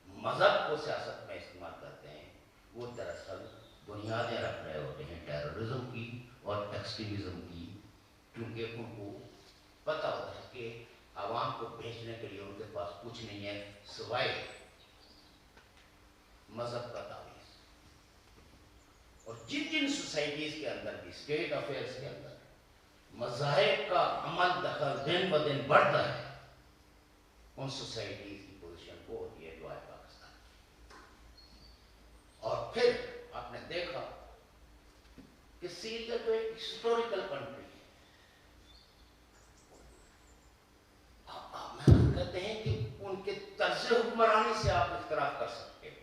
مذہب کو سیاست میں استعمال کرتے ہیں، وہ دراصل بنیادیں رکھ رہے ہوتے ہیں ٹیررزم کی اور ایکسٹریمزم کی، کیونکہ ان کو پتہ ہوتا ہے کہ عوام کو بھیجنے کے لیے ان کے پاس کچھ نہیں ہے سوائے مذہب کا تعویذ۔ اور جن جن سوسائٹیز کے اندر بھی اسٹیٹ افیئرس کے اندر مذاہب کا عمل دخل دن بدن بڑھتا ہے، ان سوسائٹیز کی پوزیشن وہ ہوتی ہے دعائے پاکستان۔ اور پھر آپ نے دیکھا کہ سیریا جو ایک ہسٹوریکل کنٹری ہے، آپ کہتے ہیں کہ ان کے طرز حکمرانی سے آپ اختلاف کر سکتے ہو،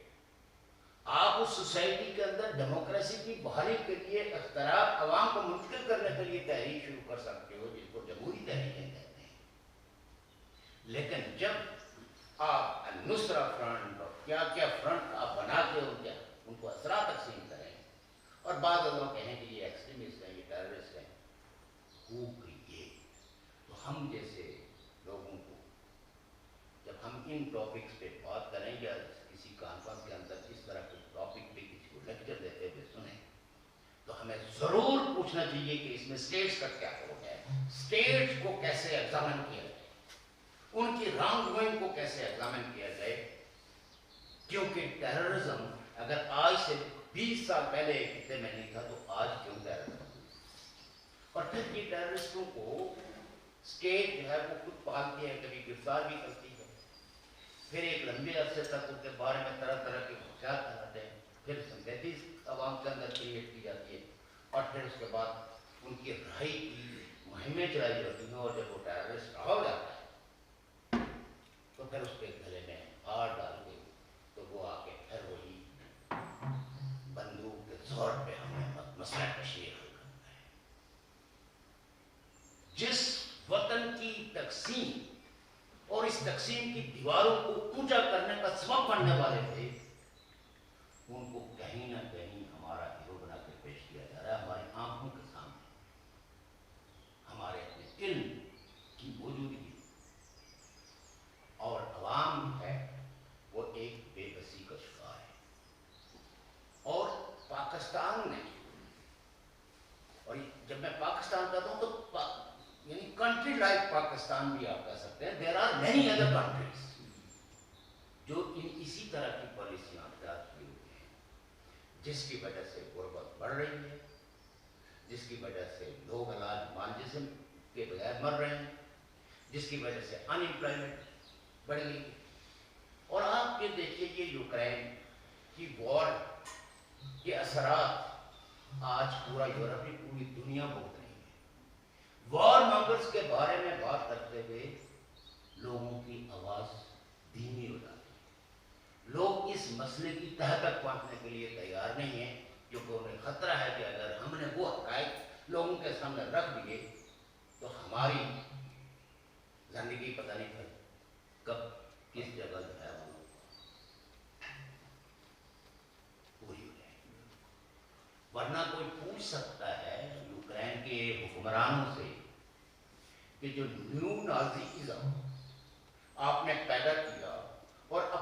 آپ اس سوسائٹی کے اندر ڈیموکریسی کی بحالی کے لیے اختلاف عوام کو منتقل کرنے کے لیے تحریک شروع کر سکتے ہو، جس کو جمہوری تحریکیں کہتے ہیں۔ لیکن جب آپ نصرہ فرنٹ اور کیا کیا فرنٹ آپ بنا کے ان کو اثرات تقسیم کریں اور بعض لوگ کہیں کہ یہ ایکسٹریمسٹ ہیں، یہ ٹیررسٹ ہیں، یہ تو ہم جیسے لوگوں کو جب ہم ان ٹاپکس پہ بات کریں یا کسی کانفرنس کے اندر اس طرح کے ٹاپک پہ کسی کو لیکچر دیتے ہوئے سنیں تو ہمیں ضرور پوچھنا چاہیے کہ اس میں اسٹیٹس کا کیا رول ہے، اسٹیٹس کو کیسے ایگزامن کیا جائے، ان کی رانگ گوئنگ کو کیسے ایگزامن کیا جائے، کیونکہ ٹیررزم اگر آج سے 20 سال پہلے ایک خطے میں نہیں تھا تو آج کیوں ٹیررزم؟ اور پھر یہ ٹیررسٹوں کو اسٹیٹ جو ہے وہ خود پالتی ہے، کبھی گرفتار بھی کرتی ہے، پھر ایک لمبے عرصے تک ان کے بارے میں طرح طرح کے خدشات پھیلاتے ہیں، پھر سنتھیٹک عوام کے اندر کریٹ کی جاتی ہے، اور پھر اس کے بعد ان کی رہائی کی مہمیں چلائی جاتی ہیں، اور جب وہ ٹیررسٹ رہا ہو جاتا ہے تو پھر اس کے گلے میں ہار ڈال کے تو وہ آ کے پھر وہی بندوق کے زور پہ ہمیں مسئلہ کشمیر حل کرتا ہے۔ جس وطن کی تقسیم اور اس تقسیم کی دیواروں کو اونچا کرنے کا سبب بننے والے تھے، ان کو کہیں نہ کہیں ہمارا ہیرو بنا کے پیش کیا جا رہا ہے ہماری آنکھوں کے سامنے، ہمارے اپنے علم کی موجودگی، اور عوام ہے وہ ایک بے بسی کا شکار ہے۔ اور پاکستان نے، اور جب میں پاکستان کہتا ہوں تو یعنی کنٹری لائک پاکستان بھی آپ کہہ سکتے ہیں، there are many other countries جو اسی طرح کی پالیسیاں اختیار کی ہوئی ہیں، جس کی وجہ سے غربت بڑھ رہی ہے، جس کی وجہ سے لوگ علاج معالجے کے بغیر مر رہے ہیں، جس کی وجہ سے ان امپلائمنٹ بڑھ گئی۔ اور آپ یہ دیکھیے کہ یوکرین کی وار کے اثرات آج پورا یورپ کی پوری دنیا بھوگ رہی ہے۔ وار مانگرز کے بارے میں بات کرتے ہوئے لوگوں کی آواز دھیمی ہو جاتی ہے، لوگ اس مسئلے کی تہہ تک پہنچنے کے لیے تیار نہیں ہیں، کیونکہ انہیں خطرہ ہے کہ اگر ہم نے وہ حقائق لوگوں کے سامنے رکھ دیے تو ہماری زندگی پتہ نہیں پھر کب کس جگہ جو ہے وہ پوری ہو جائے گی۔ ورنہ کوئی پوچھ سکتا ہے یوکرین کے حکمرانوں سے کہ جو نیو نازیزم آپ نے پیدا کیا اور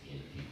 PNP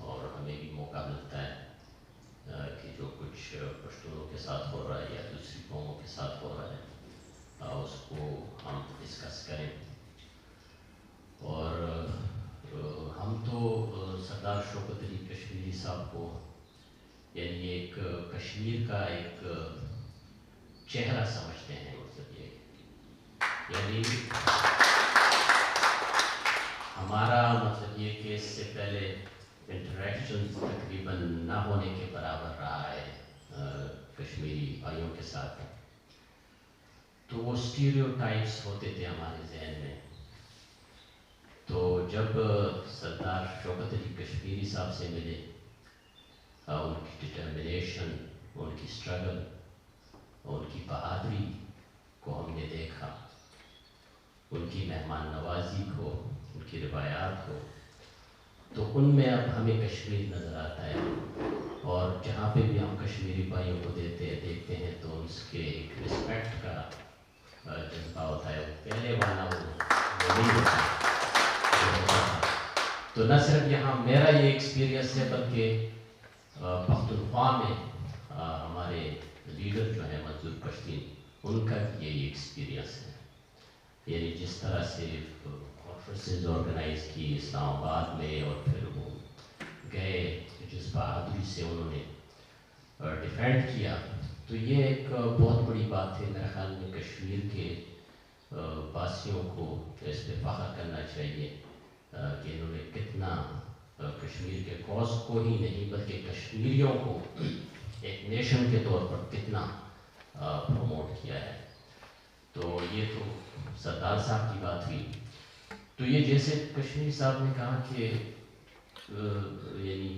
اور ہمیں بھی موقع ملتا ہے کہ جو کچھ پشتونوں کے ساتھ ہو رہا ہے یا دوسری قوموں کے ساتھ ہو رہا ہے اس کو ہم ڈسکس کریں. اور ہم تو سردار شوکت علی کشمیری صاحب کو یعنی ایک کشمیر کا ایک چہرہ سمجھتے ہیں. مطلب یہ یعنی ہمارا مطلب یہ کہ اس سے پہلے انٹریکشن تقریباً نہ ہونے کے برابر رہا ہے کشمیری بھائیوں کے ساتھ. تو وہ اسٹیریوٹائپس ہوتے تھے ہمارے ذہن میں. تو جب سردار شوکت علی کشمیری صاحب سے ملے, ان کی ڈٹرمنیشن, ان کی اسٹرگل, ان کی بہادری کو ہم نے دیکھا, ان کی مہمان نوازی کو, ان کی روایات کو, تو ان میں اب ہمیں کشمیر نظر آتا ہے. اور جہاں پہ بھی ہم کشمیری بھائیوں کو دیکھتے ہیں تو اس کے ایک رسپیکٹ کا جذبہ ہوتا ہے. پہلے والا وہ نہیں ہوتا. تو نہ صرف یہاں میرا یہ ایکسپیرینس ہے بلکہ پختونخوا میں ہمارے لیڈر جو ہیں منظور پشتین, ان کا بھی یہی ایکسپیرینس ہے. یعنی جس طرح سے کانفرنسز آرگنائز کی اسلام آباد میں اور پھر وہ گئے, جس بہادری سے انہوں نے ڈیفینڈ کیا, تو یہ ایک بہت بڑی بات ہے. میرے خیال میں کشمیر کے باسیوں کو اس پہ فخر کرنا چاہیے کہ انہوں نے کتنا کشمیر کے کاز کو ہی نہیں بلکہ کشمیریوں کو ایک نیشن کے طور پر کتنا پروموٹ کیا ہے. تو یہ تو سردار صاحب کی بات ہوئی. تو یہ جیسے کشمیری صاحب نے کہا کہ یعنی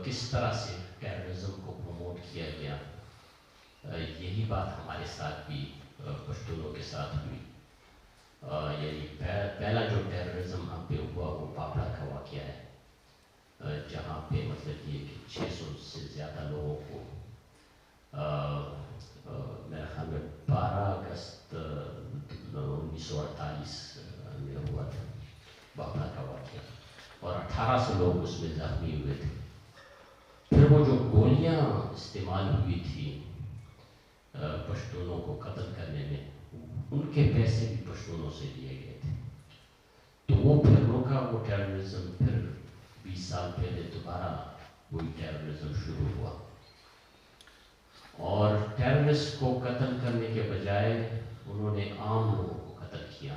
کس طرح سے ٹیررزم کو پروموٹ کیا گیا, یہی بات ہمارے ساتھ بھی پشتونوں کے ساتھ ہوئی. یعنی پہلا جو ٹیررزم ہم پہ ہوا وہ پاپڑا کا واقعہ ہے, جہاں پہ مطلب یہ کہ 600 سے زیادہ لوگوں کو میرے خیال میں 12 اگست 1948 میں ہوا تھا پاپڑا کا واقعہ, اور 1800 لوگ اس میں زخمی ہوئے تھے. پھر وہ جو گولیاں استعمال ہوئی تھی پشتونوں کو قتل کرنے میں, ان کے پیسے بھی پشتونوں سے لیے گئے تھے. تو وہ پھر رکا وہ ٹیررزم. پھر 20 سال پہلے دوبارہ وہی ٹیررزم شروع ہوا, اور ٹیررسٹ کو قتل کرنے کے بجائے انہوں نے عام لوگوں کو قتل کیا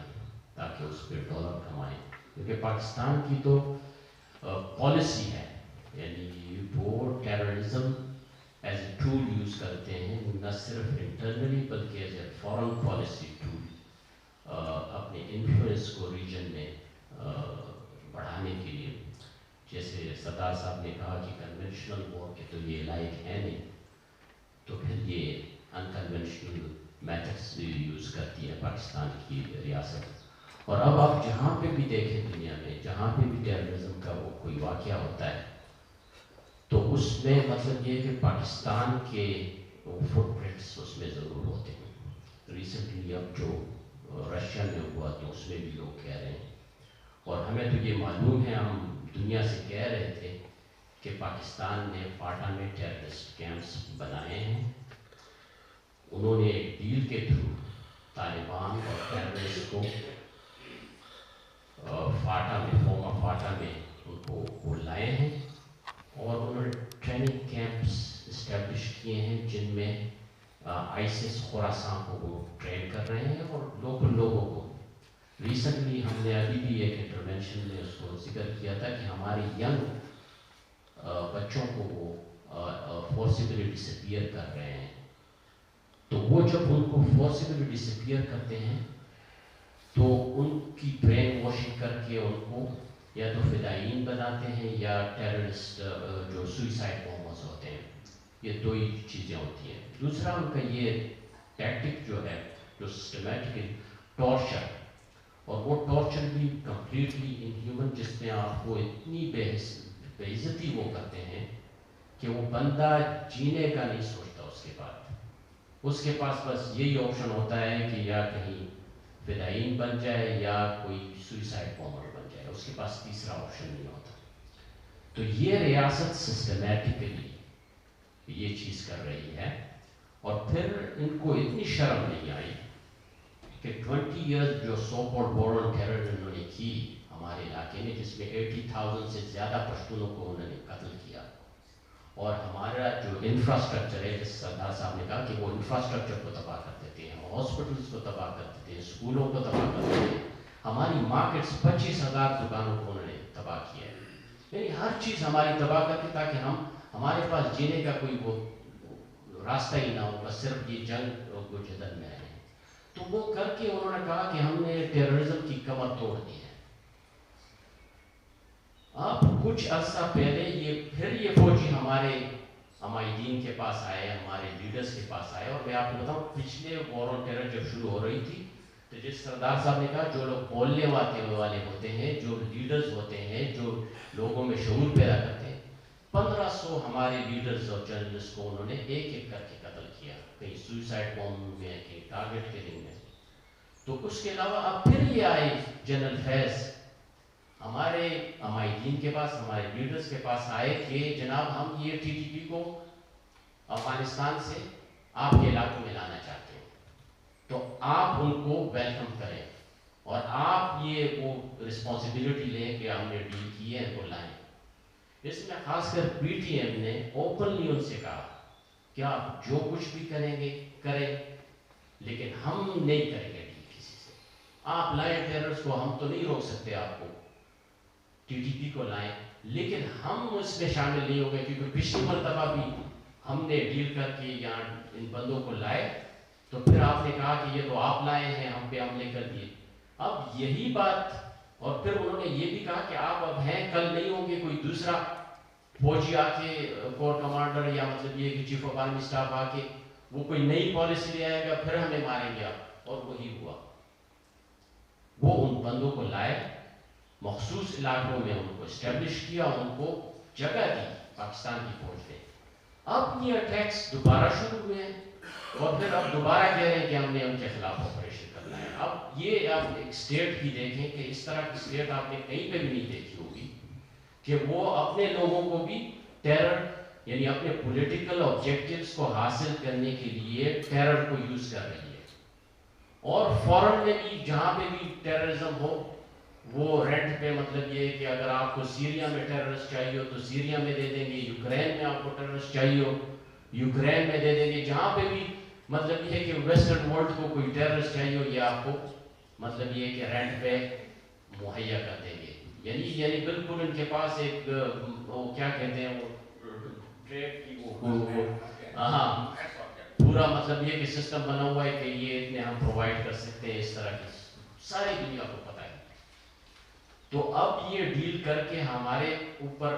تاکہ اس پہ ڈالر کمائیں. کیونکہ پاکستان کی تو پالیسی ہے, یعنی وہ terrorism as a tool use کرتے ہیں, نہ صرف انٹرنلی بلکہ as a foreign policy tool, اپنے انفلوئنس کو ریجن میں بڑھانے کے لیے. جیسے سردار صاحب نے کہا کہ کنونشنل وار کے تو یہ لائق ہے نہیں, تو پھر یہ انکنونشنل میتھڈس یوز کرتی ہے پاکستان کی ریاست. اور اب آپ جہاں پہ بھی دیکھیں دنیا میں, جہاں پہ بھی ٹیررزم کا وہ کوئی واقعہ ہوتا ہے, تو اس میں مطلب یہ کہ پاکستان کے فٹ پرنٹس اس میں ضرور ہوتے ہیں. ریسنٹلی اب جو رشیا میں ہوا تو اس میں بھی لوگ کہہ رہے ہیں, اور ہمیں تو یہ معلوم ہے, ہم دنیا سے کہہ رہے تھے کہ پاکستان نے فاٹا میں ٹیررسٹ کیمپس بنائے ہیں. انہوں نے ایک ڈیل کے تھرو طالبان اور ٹیررسٹ کو فاٹا میں, قوم فاٹا میں ان کو وہ لائے ہیں, اور انہوں نے ٹریننگ کیمپس اسٹیبلش کیے ہیں جن میں آئیسس خراسان کو وہ ٹرین کر رہے ہیں اور لوکل لوگوں کو. ریسنٹلی ہم نے ابھی بھی ایک انٹروینشن میں اس کو ذکر کیا تھا کہ ہماری ینگ بچوں کو وہ فورسیبلی ڈسپیئر کر رہے ہیں. تو وہ جب ان کو فورسیبلی ڈسپیئر کرتے ہیں تو ان کی برین واشنگ کر کے ان کو یا تو فدائین بناتے ہیں یا ٹیررسٹ جو سوئسائڈ بومبرز ہوتے ہیں. یہ دو ہی چیزیں ہوتی ہیں. دوسرا ان کا یہ ٹیکٹک جو ہے جو سسٹمیٹکلی ٹارچر, اور وہ ٹارچر بھی کمپلیٹلی انہیومن, جس میں آپ کو اتنی بے عزتی وہ کرتے ہیں کہ وہ بندہ جینے کا نہیں سوچتا. اس کے پاس بس یہی آپشن ہوتا ہے کہ یا کہیں فدائین بن جائے یا کوئی سوئسائڈ بومبر بن جائے, اس کے پاس تیسرا آپشن نہیں ہوتا. تو یہ ریاست سسٹمیٹکلی یہ چیز کر رہی ہے، اور پھر ان کو اتنی شرم نہیں آئی کہ 20 ایئرز جو so called war on terror انہوں نے کی ہمارے علاقے میں، جس میں 80,000 سے زیادہ پشتونوں کو انہوں نے قتل کیا، اور ہمارا جو انفراسٹرکچر ہے، جس سردار صاحب نے کہا کہ وہ انفراسٹرکچر کو تباہ کر دیتے ہیں، ہاسپٹلس کو تباہ کر دیتے ہیں، اسکولوں کو تباہ کر دیتے ہیں، ہماری مارکیٹس 25,000 دکانوں کو انہوں نے تباہ کیا ہے، یعنی ہر چیز ہماری تباہ کر کے، تاکہ ہمارے پاس جینے کا کوئی وہ راستہ ہی نہ ہو، بس صرف یہ جنگ و جدل میں رہیں۔ تو وہ کر کے انہوں نے کہا کہ ہم نے ٹیررزم کی کمر توڑ دی ہے۔ اب کچھ عرصہ پہلے پھر یہ فوجی ہمارے عمائدین کے پاس آئے، ہمارے لیڈرز کے پاس آئے، اور میں آپ کو بتاؤں پچھلے وار آن ٹیرر جب شروع ہو رہی تھی تو جس سردار صاحب نے کہا جو لوگ بولنے والے ہوتے ہیں، جو لیڈرز ہوتے ہیں، جو لوگوں میں شعور پیدا کرتے ہیں، 1500 ہمارے لیڈرز اور جرنلسٹ کو انہوں نے ایک ایک کر کے قتل کیا، کہیں سوئسائڈ بومب میں، کہیں ٹارگٹ کلنگ میں۔ تو اس کے علاوہ اب پھر یہ آئے جنرل فیض ہمارے عمائدین کے پاس، ہمارے لیڈرز کے پاس آئے کہ جناب ہم یہ ٹی ٹی پی کو افغانستان سے آپ کے علاقوں میں لانا چاہتے ہیں، تو آپ ان کو ویلکم کریں اور آپ یہ وہ رسپانسبلٹی لیں کہ ہم نے ڈیل کی ہے، ان کو لائیں۔ اس میں خاص کر پی ٹی ایم نے اوپنلی ان سے کہا کہ آپ جو کچھ بھی کریں گے کریں، لیکن ہم نہیں کریں گے ڈیل کسی سے، آپ لائیں ٹیررز کو، ہم تو نہیں روک سکتے آپ کو، ٹی ٹی پی کو لائیں، لیکن ہم اس میں شامل نہیں ہو گئے، کیونکہ پچھلی مرتبہ بھی ہم نے ڈیل کر کے یہاں ان بندوں کو لائے، تو پھر آپ نے کہا کہ یہ تو آپ لائے ہیں، ہم پہ حملے کر دیے۔ اب یہی بات، اور پھر انہوں نے یہ بھی کہا کہ آپ اب ہیں، کل نہیں ہوں گے، کوئی دوسرا فوجی آ کے کور کمانڈر یا مطلب یہ کہ چیف آف آرمی اسٹاف آ کے وہ کوئی نئی پالیسی لے آئے گا، پھر ہمیں ماریں گے آپ، اور وہی ہوا۔ وہ ان بندوں کو لائے، مخصوص علاقوں میں ان کو اسٹیبلش کیا، ان کو جگہ دی پاکستان کی فوج نے۔ اب یہ اٹیکس دوبارہ شروع ہوئے ہیں، اور پھر اب دوبارہ کہہ رہے ہیں کہ ہم نے ان کے خلاف آپریشن کرنا ہے۔ اب یہ آپ ایک اسٹیٹ کی دیکھیں کہ اس طرح کی اسٹیٹ آپ نے کہیں پہ بھی نہیں دیکھی ہوگی کہ وہ اپنے لوگوں کو بھی ٹیرر، یعنی اپنے پولیٹیکل آبجیکٹیوز کو حاصل کرنے کے لیے ٹیرر کو یوز کر رہی ہے، اور فورن میں بھی جہاں پہ بھی ٹیررزم ہو وہ رینٹ پہ، مطلب یہ کہ اگر آپ کو سیریا میں ٹیررسٹ چاہیے ہو تو سیریا میں دے دیں گے، یوکرین میں آپ کو ٹیررسٹ چاہیے ہو یوکرین میں دے دیں گے، جہاں پہ بھی مطلب یہ ہے کہ ویسٹرن ورلڈ کو کوئی ٹیررسٹ چاہیے ہو یہ آپ کو مطلب یہ کہ رینٹ پہ مہیا کر دیں گے۔ یعنی بالکل ان کے پاس ایک وہ کیا کہتے ہیں وہ ٹریڈ کی وہ ہاں پورا مطلب یہ کہ سسٹم بنا ہوا ہے کہ یہ اتنے ہم پرووائڈ کر سکتے ہیں، اس طرح کی ساری دنیا کو پتہ ہے۔ تو اب یہ ڈیل کر کے ہمارے اوپر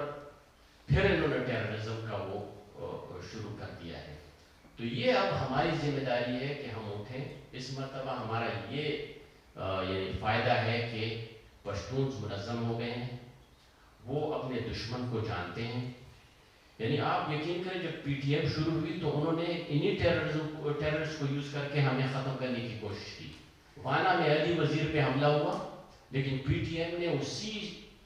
پھر انہوں نے ٹیررزم کا وہ شروع کر دیا ہے۔ تو یہ اب ہماری ذمہ داری ہے کہ ہم اٹھیں۔ اس مرتبہ ہمارا یہ یعنی فائدہ ہے کہ پشتونز منظم ہو گئے ہیں، وہ اپنے دشمن کو جانتے ہیں۔ یعنی آپ یقین کریں جب پی ٹی ایم شروع ہوئی تو انہوں نے انہی ٹیررسٹ کو یوز کر کے ہمیں ختم کرنے کی کوشش کی۔ وانا میں علی وزیر پہ حملہ ہوا، لیکن پی ٹی ایم نے اسی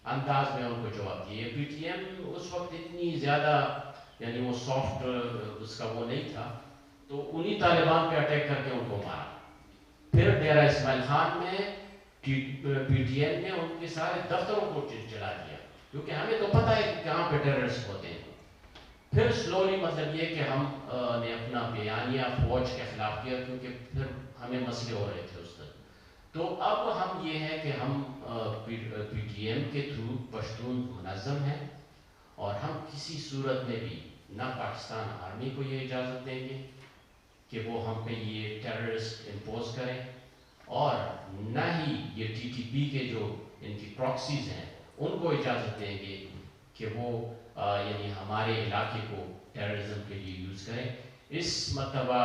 انداز میں ان کو جواب دیا۔ پی ٹی ایم اس وقت اتنی زیادہ یعنی وہ سافٹ اس کا وہ نہیں تھا، تو انہی طالبان پہ اٹیک کر کے ان کو مارا۔ پھر ڈیرہ اسماعیل خان میں پی ٹی ایم نے ان کے سارے دفتروں کو جلا دیا، کیونکہ ہمیں تو پتہ ہے کہ کہاں پہ ٹیررسٹ ہوتے ہیں۔ پھر سلولی مطلب یہ کہ ہم نے اپنا بیانیہ فوج کے خلاف کیا، کیونکہ پھر ہمیں مسئلے ہو رہے تھے اس طرح۔ تو اب ہم یہ ہے کہ ہم پی ٹی ایم کے تھرو پشتون منظم ہیں، اور ہم کسی صورت میں بھی نہ پاکستان آرمی کو یہ اجازت دیں گے کہ وہ ہم پہ یہ ٹیررسٹ امپوز کریں، اور نہ ہی یہ ٹی ٹی پی کے جو ان کی پراکسیز ہیں ان کو اجازت دیں گے کہ وہ یعنی ہمارے علاقے کو ٹیررزم کے لیے یوز کریں۔ اس مرتبہ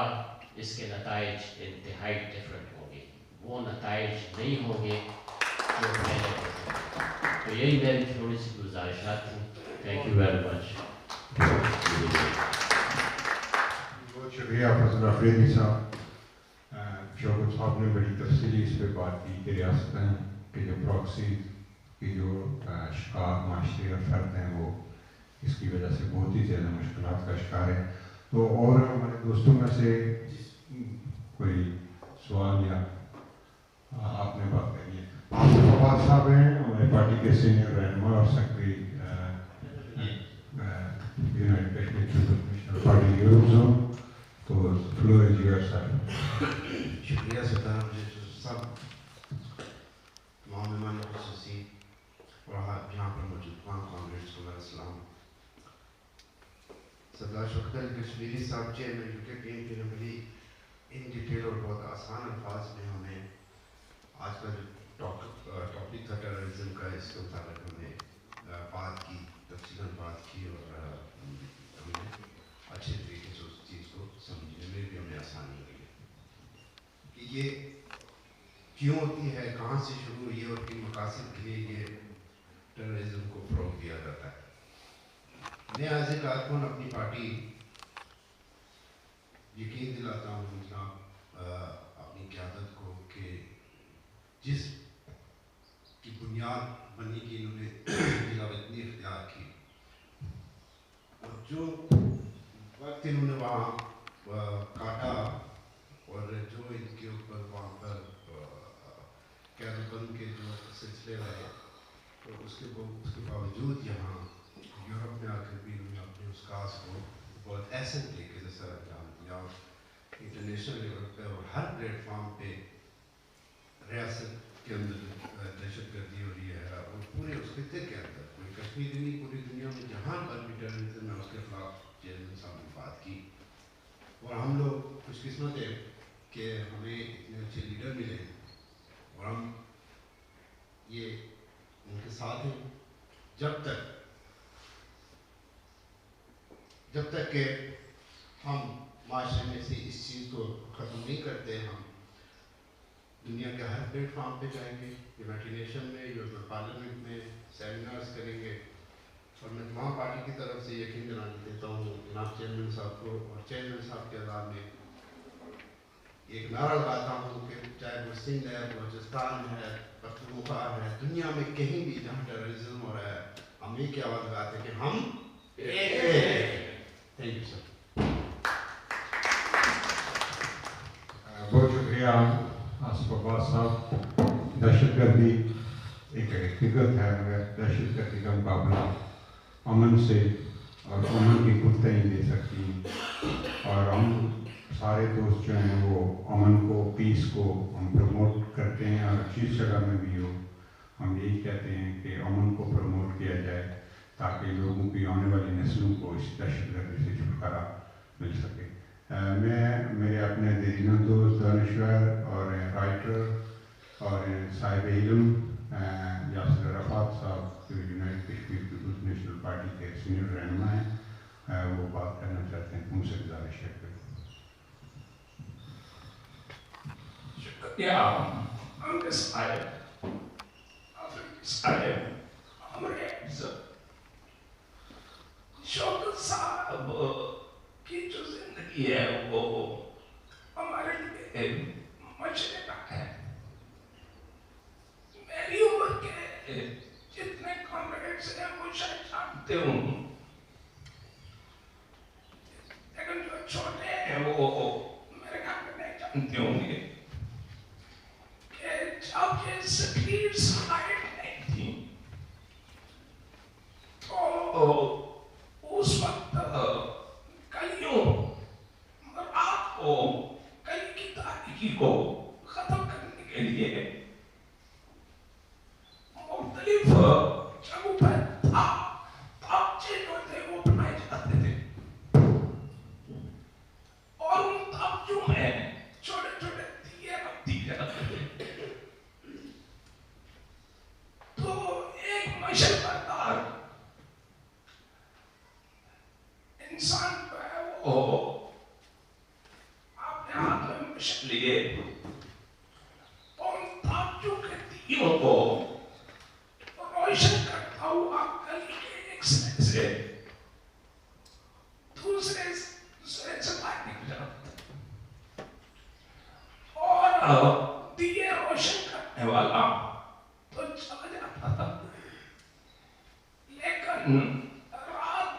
اس کے نتائج انتہائی ڈفرینٹ ہوں گے، وہ نتائج نہیں ہوں گے جو پہلے ہوتے ہیں۔ تو یہی میری تھوڑی سی گزارشات تھیں۔ Thank you very much. بہت شکریہ فضل افریدی صاحب۔ شوکت صاحب نے بڑی تفصیلی اس پہ بات کی کہ ریاستیں کہ جو پراکسی کی جو شکار معاشرے اور فرد ہیں وہ اس کی وجہ سے بہت ہی زیادہ مشکلات کا شکار ہے. تو اور ہمارے دوستوں میں سے کوئی سوال یا آپ نے بات کری ہے؟ آصف عباد صاحب ہیں ہمارے پارٹی کے سینئر رہنما اور secretary United Kashmir People's National Party Europe zone. تو فلور از یورس سر. شکریہ سردار صاحب، تمام مہمان خصوصی اور یہاں پر موجود تمام کامریڈز کو میرا السلام. سردار شوکت علی کشمیری صاحب چیئرمین یو کے پی این پی نے بڑی ان ڈیٹیل اور بہت آسان الفاظ میں ہمیں آج کا جو ٹاپک تھا ٹیررزم کا، اس کے مطابق ہمیں بات کی، تفصیلاً بات کی، اور ہم نے اچھے طریقے سے اس چیز کو سمجھنے میں بھی ہمیں آسانی ہوئی ہے کہ یہ کیوں ہوتی ہے، کہاں سے شروع ہوئی ہے اور کن مقاصد کے لیے یہ ٹیررزم کو فروغ دیا جاتا ہے. میں ایز اے کارکن اپنی پارٹی یقین دلاتا ہوں جناب اپنی قیادت کو کہ جس کی بنیاد بنی کی انہوں نے جناب اتنی اختیار کی اور جو وقت انہوں نے وہاں کاٹا اور جو ان کے اوپر وہاں پر قید بند کے جو سلسلے رہے، تو اس کے باوجود یہاں یورپ میں آ کر بھی انہوں نے اپنے اس کاز کو بہت ایسے طریقے سے سر انجام دیا اور انٹرنیشنل لیول پہ اور ہر پلیٹ فارم پہ ریاست کے اندر دہشت گردی ہو رہی ہے اور پورے اس خطے کے اندر، کوئی کشمیر نہیں، پوری دنیا میں جہاں پر بھی ٹیررزم ہے اس کے خلاف چیئرمین صاحب نے بات کی. اور ہم لوگ خوش قسمت ہیں کہ ہمیں اتنے اچھے لیڈر ملے اور ہم یہ ان کے ساتھ ہیں جب تک کہ ہم معاشرے میں سے اس چیز کو ختم نہیں کرتے. ہم دنیا کے ہر پلیٹ فارم پہ جائیں گے، یونائٹڈ نیشن میں، یورپین پارلیمنٹ میں سیمینارز کریں گے، اور میں تمام پارٹی کی طرف سے یقین دلانا دیتا ہوں جناب چیئرمین صاحب کو اور چیئرمین صاحب کے اعزاز میں ایک نعرہ لگاتا ہوں کہ چاہے وہ سندھ ہے، بلوچستان ہے، پختونخوا ہے، دنیا میں کہیں بھی جہاں ٹیررزم ہو رہا ہے، ہم ایک ہی آواز لگاتے ہیں کہ ہم تھینک یو سر. بہت شکریہ آصف عباد صاحب. دہشت گردی ایک حقیقت ہے، مگر دہشت گردی کا مقابلہ امن سے اور امن کی قوتیں ہی دے سکتی ہیں، اور ہم سارے دوست جو ہیں وہ امن کو، پیس کو ہم پروموٹ کرتے ہیں، اور جس جگہ میں بھی ہو ہم یہی کہتے ہیں کہ امن کو پروموٹ کیا جائے تاکہ لوگوں کی آنے والی نسلوں کو اس دہشت گردی سے چھٹکارا مل سکے. میں میرے اپنے دیرینہ دوست دانشور اور رائٹر اور صاحب علم یاسر عرفات صاحب جو یونائٹڈ کشمیر پیپلز نیشنل پارٹی کے سینئر رہنما ہیں، وہ بات کرنا چاہتے ہیں. ان سے گزارش ہے. شکریہ عامر صاحب، ہمارے شوکت صاحب کی جو زندگی ہے وہ ہمارے لیے مشرقہ ہے. میری عمر کے جتنے کامریڈس ہیں وہ شاید جانتے ہوں، لیکن جو چھوٹے ہیں وہ میرے خیال میں نہیں جانتے ہوں گے کہ جب یہ سکرین سلائڈ نہیں تھی تو اس وقت کلیوں رات کو کلی کی تاریکی کو ختم کرنے کے لیے مختلف جگہوں پر تابچے جو تھے وہ بنائے جاتے تھے، اور ان تابچوں میں چھوٹے چھوٹے دیے رکھ دیے جاتے تھے. تو ایک مشل بردار انسان جو ہے وہ اپنے ہاتھ میں مشل لیے ان تابچوں کے دیوں کو روشن کرتا ہوا گلی کے ایک سرے سے دوسرے سے باہر نکل جاتا اور دیے روشن کرنے والا تو چلا جاتا تھا. لیکن رات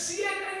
CNN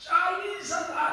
40,000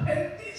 35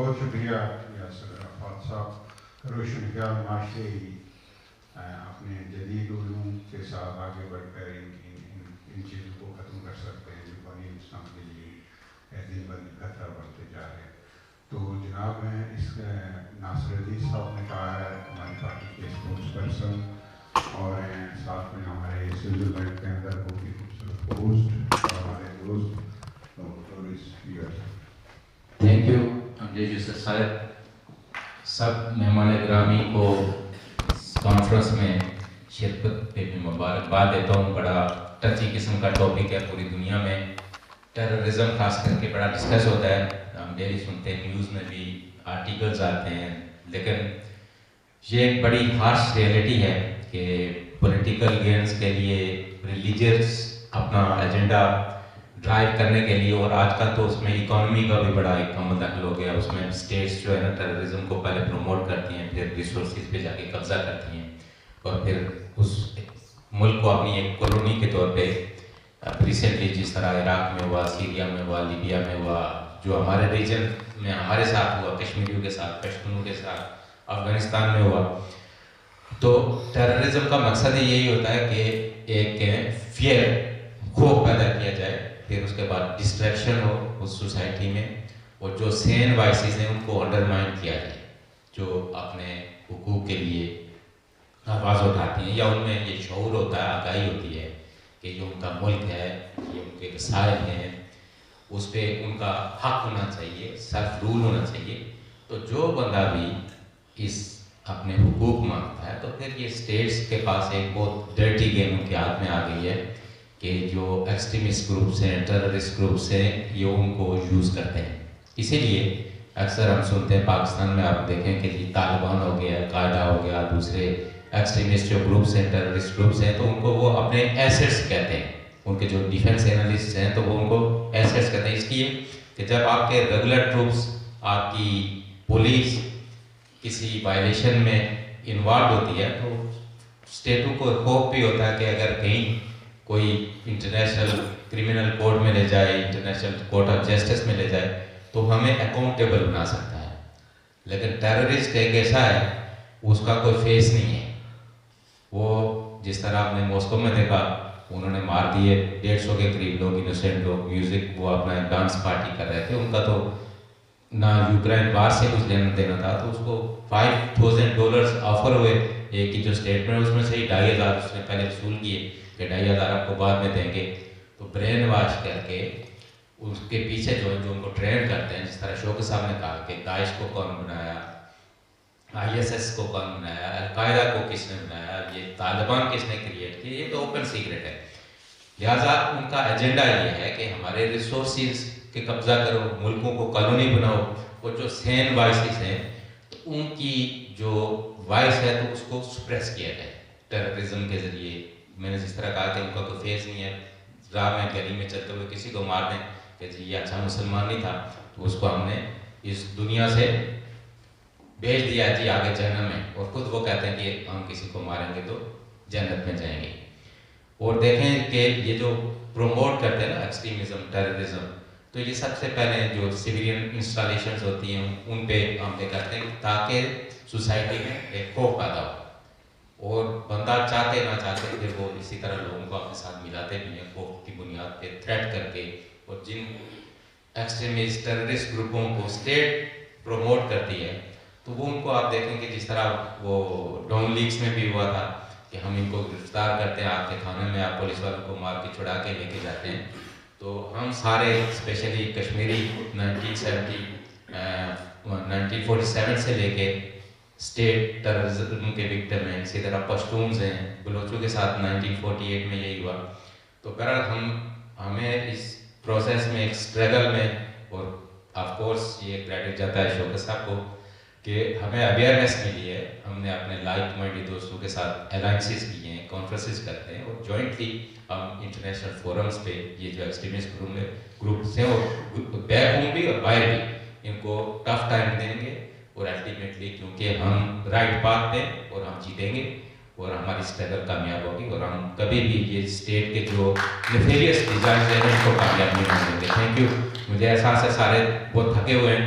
بہت شکریہ یاسر عرفات صاحب. روشن خیال معاشرے اپنے جدید علوم کے ساتھ آگے بڑھ کر ان چیزوں کو ختم کر سکتے ہیں جو بنی اسلام کے لیے دن بہ دن خطرہ بڑھتے جا رہے ہیں. تو جناب میں اس ناصر عزیز صاحب نے کہا ہے ہماری پارٹی کے اسپورٹس پرسن اور ساتھ میں ہمارے سوئٹزرلینڈ کے اندر بہت ہی خوبصورت ہوسٹ اور ہمارے دوست تھینک یو امجد یوسف صاحب. سب مہمان گرامی کو کانفرنس میں شرکت پہ بھی مبارکباد دیتا ہوں. بڑا ٹچی قسم کا ٹاپک ہے پوری دنیا میں. ٹیررزم خاص کر کے بڑا ڈسکس ہوتا ہے, ہم ڈیلی سنتے ہیں, نیوز میں بھی آرٹیکلز آتے ہیں, لیکن یہ ایک بڑی ہارش ریئلٹی ہے کہ پولیٹیکل گینز کے لیے ریلیجیس اپنا ایجنڈا ڈرائیو کرنے کے لیے, اور آج کل تو اس میں اکانومی کا بھی بڑا ایک کم دخل ہو گیا. اس میں اسٹیٹس جو ہے نا ٹیررزم کو پہلے پروموٹ کرتی ہیں, پھر ریسورسز پہ جا کے قبضہ کرتی ہیں, اور پھر اس ملک کو اپنی ایک کالونی کے طور پہ ریسنٹلی جس طرح عراق میں ہوا, سیریا میں ہوا, لیبیا میں ہوا, جو ہمارے ریجن میں ہمارے ساتھ ہوا, کشمیریوں کے ساتھ, پشتونوں کے ساتھ, افغانستان میں ہوا. تو ٹیررزم کا مقصد ہی یہی ہوتا ہے کہ ایک فیئر, خوف پیدا کیا جائے, پھر اس کے بعد ڈسٹریکشن ہو اس سوسائٹی میں, اور جو سین وائسز ہیں ان کو انڈرمائن کیا جائے, جو اپنے حقوق کے لیے آواز اٹھاتی ہیں, یا ان میں یہ شعور ہوتا ہے, آگاہی ہوتی ہے کہ یہ ان کا ملک ہے, یہ ان کے وسائل ہیں, اس پہ ان کا حق ہونا چاہیے, سیلف رول ہونا چاہیے. تو جو بندہ بھی اس اپنے حقوق مانگتا ہے, تو پھر یہ اسٹیٹس کے پاس ایک بہت ڈرٹی گیم ان کے ہاتھ میں آ گئی ہے کہ جو ایکسٹریمسٹ گروپس ہیں, ٹیررسٹ گروپس ہیں, یہ ان کو یوز کرتے ہیں. اسی لیے اکثر ہم سنتے ہیں پاکستان میں, آپ دیکھیں کہ جی طالبان ہو گیا, القاعدہ ہو گیا, دوسرے ایکسٹریمسٹ جو گروپس ہیں, ٹیررسٹ گروپس ہیں, تو ان کو وہ اپنے ایسٹس کہتے ہیں. ان کے جو ڈیفینس اینالسٹ ہیں تو وہ ان کو ایسٹس کہتے ہیں, اس لیے کہ جب آپ کے ریگولر ٹروپس, آپ کی پولیس کسی وائلیشن میں انوالو ہوتی ہے, تو اسٹیٹوں کو خوف بھی ہوتا ہے کہ اگر کہیں کوئی انٹرنیشنل کرمنل کورٹ میں لے جائے, انٹرنیشنل کورٹ آف جسٹس میں لے جائے, تو ہمیں اکاؤنٹیبل بنا سکتا ہے. لیکن ٹیررسٹ ایک ایسا ہے, اس کا کوئی فیس نہیں ہے. وہ جس طرح آپ نے ماسکو میں دیکھا, انہوں نے مار دیے 150 کے قریب لوگ, انوسینٹ لوگ, میوزک وہ اپنا ڈانس پارٹی کر رہے تھے. ان کا تو نہ یوکرائن وار سے کچھ لینا دینا تھا, تو اس کو $5,000 آفر ہوئے ایک کی جو اسٹیٹمنٹ, اس میں سے ہی 2,500 اس نے پہلے وصول کیے کہ 2,500 آپ کو بعد میں دیں گے. تو برین واش کر کے اس کے پیچھے جو ان کو ٹرین کرتے ہیں, جس طرح شوقی صاحب نے کہا کہ داعش کو کون بنایا, ISS کو کون بنایا, القاعدہ کو کس نے بنایا, یہ طالبان کس نے کریٹ کیا, یہ تو اوپن سیکرٹ ہے. لہٰذا ان کا ایجنڈا یہ ہے کہ ہمارے ریسورسز کے قبضہ کرو, ملکوں کو کالونی بناؤ, اور جو سین وائسز ہیں ان کی جو وائس ہے تو اس کو سپریس کیا جائے ٹیررزم کے ذریعے. میں نے جس طرح کہا کہ ان کا کوئی فیس نہیں ہے, راہ میں گلی میں چلتے ہوئے کسی کو مار دیں کہ جی یہ اچھا مسلمان نہیں تھا, تو اس کو ہم نے اس دنیا سے بھیج دیا جی آگے جہنم میں, اور خود وہ کہتے ہیں کہ ہم کسی کو ماریں گے تو جنت میں جائیں گے. اور دیکھیں کہ یہ جو پروموٹ کرتے ہیں نا ایکسٹریمزم, ٹیررزم, تو یہ سب سے پہلے جو سویلین انسٹالیشنز ہوتی ہیں ان پہ ہم یہ کرتے ہیں تاکہ سوسائٹی میں ایک خوف پیدا ہو, اور بندہ چاہتے نہ چاہتے پھر وہ اسی طرح لوگوں کو اپنے ساتھ ملاتے بھی ہیں خوف کی بنیاد پہ, تھریٹ کر کے. اور جن ایکسٹریمسٹ ٹیررسٹ گروپوں کو اسٹیٹ پروموٹ کرتی ہے, تو وہ ان کو آپ دیکھیں کہ جس طرح وہ ڈون لیگس میں بھی ہوا تھا کہ ہم ان کو گرفتار کرتے ہیں, آپ کے تھانے میں آپ پولیس والوں کو مار کے چھڑا کے لے کے جاتے ہیں. تو ہم سارے اسپیشلی کشمیری 1947 سے لے کے اسٹیٹ ٹیررزم کے وکٹم ہیں, اسی طرح پشتونز ہیں, بلوچوں کے ساتھ 1948 میں یہی ہوا. تو بہرحال ہمیں اس پروسیس میں ایک اسٹرگل میں, اور آف کورس یہ کریڈٹ جاتا ہے شوکت صاحب کو کہ ہمیں اویئرنیس ملی ہے. ہم نے اپنے لائک مائنڈی دوستوں کے ساتھ الائنسز کیے ہیں, کانفرنسز کرتے ہیں, اور جوائنٹلی ہم انٹرنیشنل فورمز پہ یہ جو ایکسٹریمسٹ گروپس ہیں اور بیک ہوم بھی اور باہر بھی, ان کو ٹف ٹائم دیں گے, اور الٹیمیٹلی کیونکہ ہم رائٹ پاتھ پہ اور ہم جیتیں گے, اور ہماری اسٹرگل کامیاب ہوگی, اور ہم کبھی بھی یہ اسٹیٹ کے جو نیفیریس ڈیزائنز ہیں ان کو کامیاب نہیں کریں گے. Thank you. مجھے احساس ہے سارے بہت تھکے ہوئے ہیں,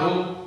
2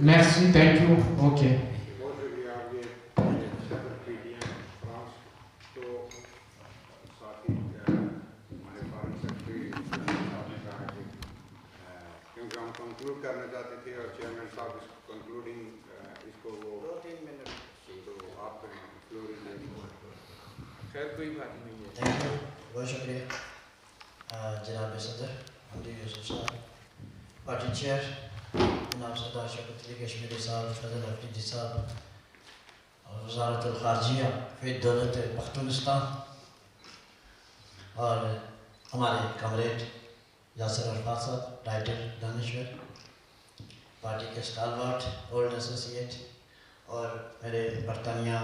merci, thank you, okay. بہت شکریہ آپ یہ صدر PDM فرانس تو ساتھ ہی ہمارے فارن سیکرٹری صاحب نے کہا کہ کیونکہ ہم کنکلوڈ کرنا چاہتے تھے اور چیئرمین صاحب اس کنکلوڈنگ اس کو وہ 2-3 منٹ تو آپ کنکلوڈنگ خیر کوئی بات نہیں ہے. تھینک یو، بہت شکریہ جناب صدر حمدی یوسف صاحب، پارٹی چیئر جناب سردار شوکت علی کشمیری صاحب، فضل افریدی صاحب اور وزارت الخارجیہ فی دولت پختونستان، اور ہمارے کمریڈ یاسر عرفات صاحب، رائٹر دانشور، پارٹی کے اسٹالورٹ اولڈ ایسوسیٹ، اور میرے برطانیہ،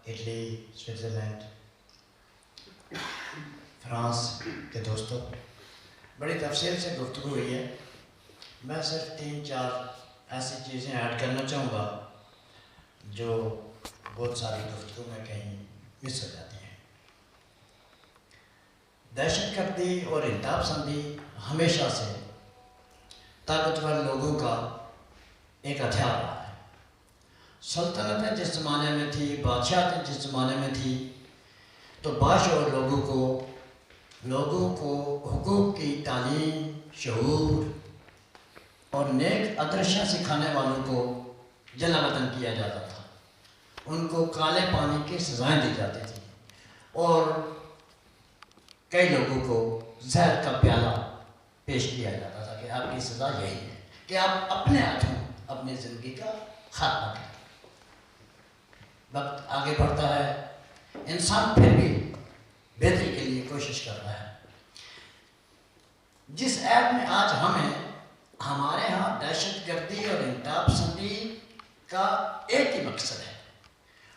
اٹلی، سوئٹزرلینڈ، فرانس کے دوستوں، بڑی تفصیل سے گفتگو ہوئی ہے. میں صرف 3-4 ایسی چیزیں ایڈ کرنا چاہوں گا جو بہت ساری گفتگو میں کہیں مس ہو جاتی ہیں. دہشت گردی اور انتہا پسندی ہمیشہ سے طاقتور لوگوں کا ایک ہتھیار رہا ہے. سلطنتیں جس زمانے میں تھی، بادشاہتیں جس زمانے میں تھی، تو باشعور لوگوں کو حقوق کی تعلیم، شعور اور نیک ادرشہ سکھانے والوں کو جلا وطن کیا جاتا تھا. ان کو کالے پانی کی سزائیں دی جاتی تھیں اور کئی لوگوں کو زہر کا پیالہ پیش کیا جاتا تھا کہ آپ کی سزا یہی ہے کہ آپ اپنے ہاتھوں اپنی زندگی کا خاتمہ کریں. وقت آگے بڑھتا ہے، انسان پھر بھی بہتری کے لیے کوشش کر رہا ہے. جس عہد میں آج ہمارے ہاں دہشت گردی اور انتہا پسندی کا ایک ہی مقصد ہے،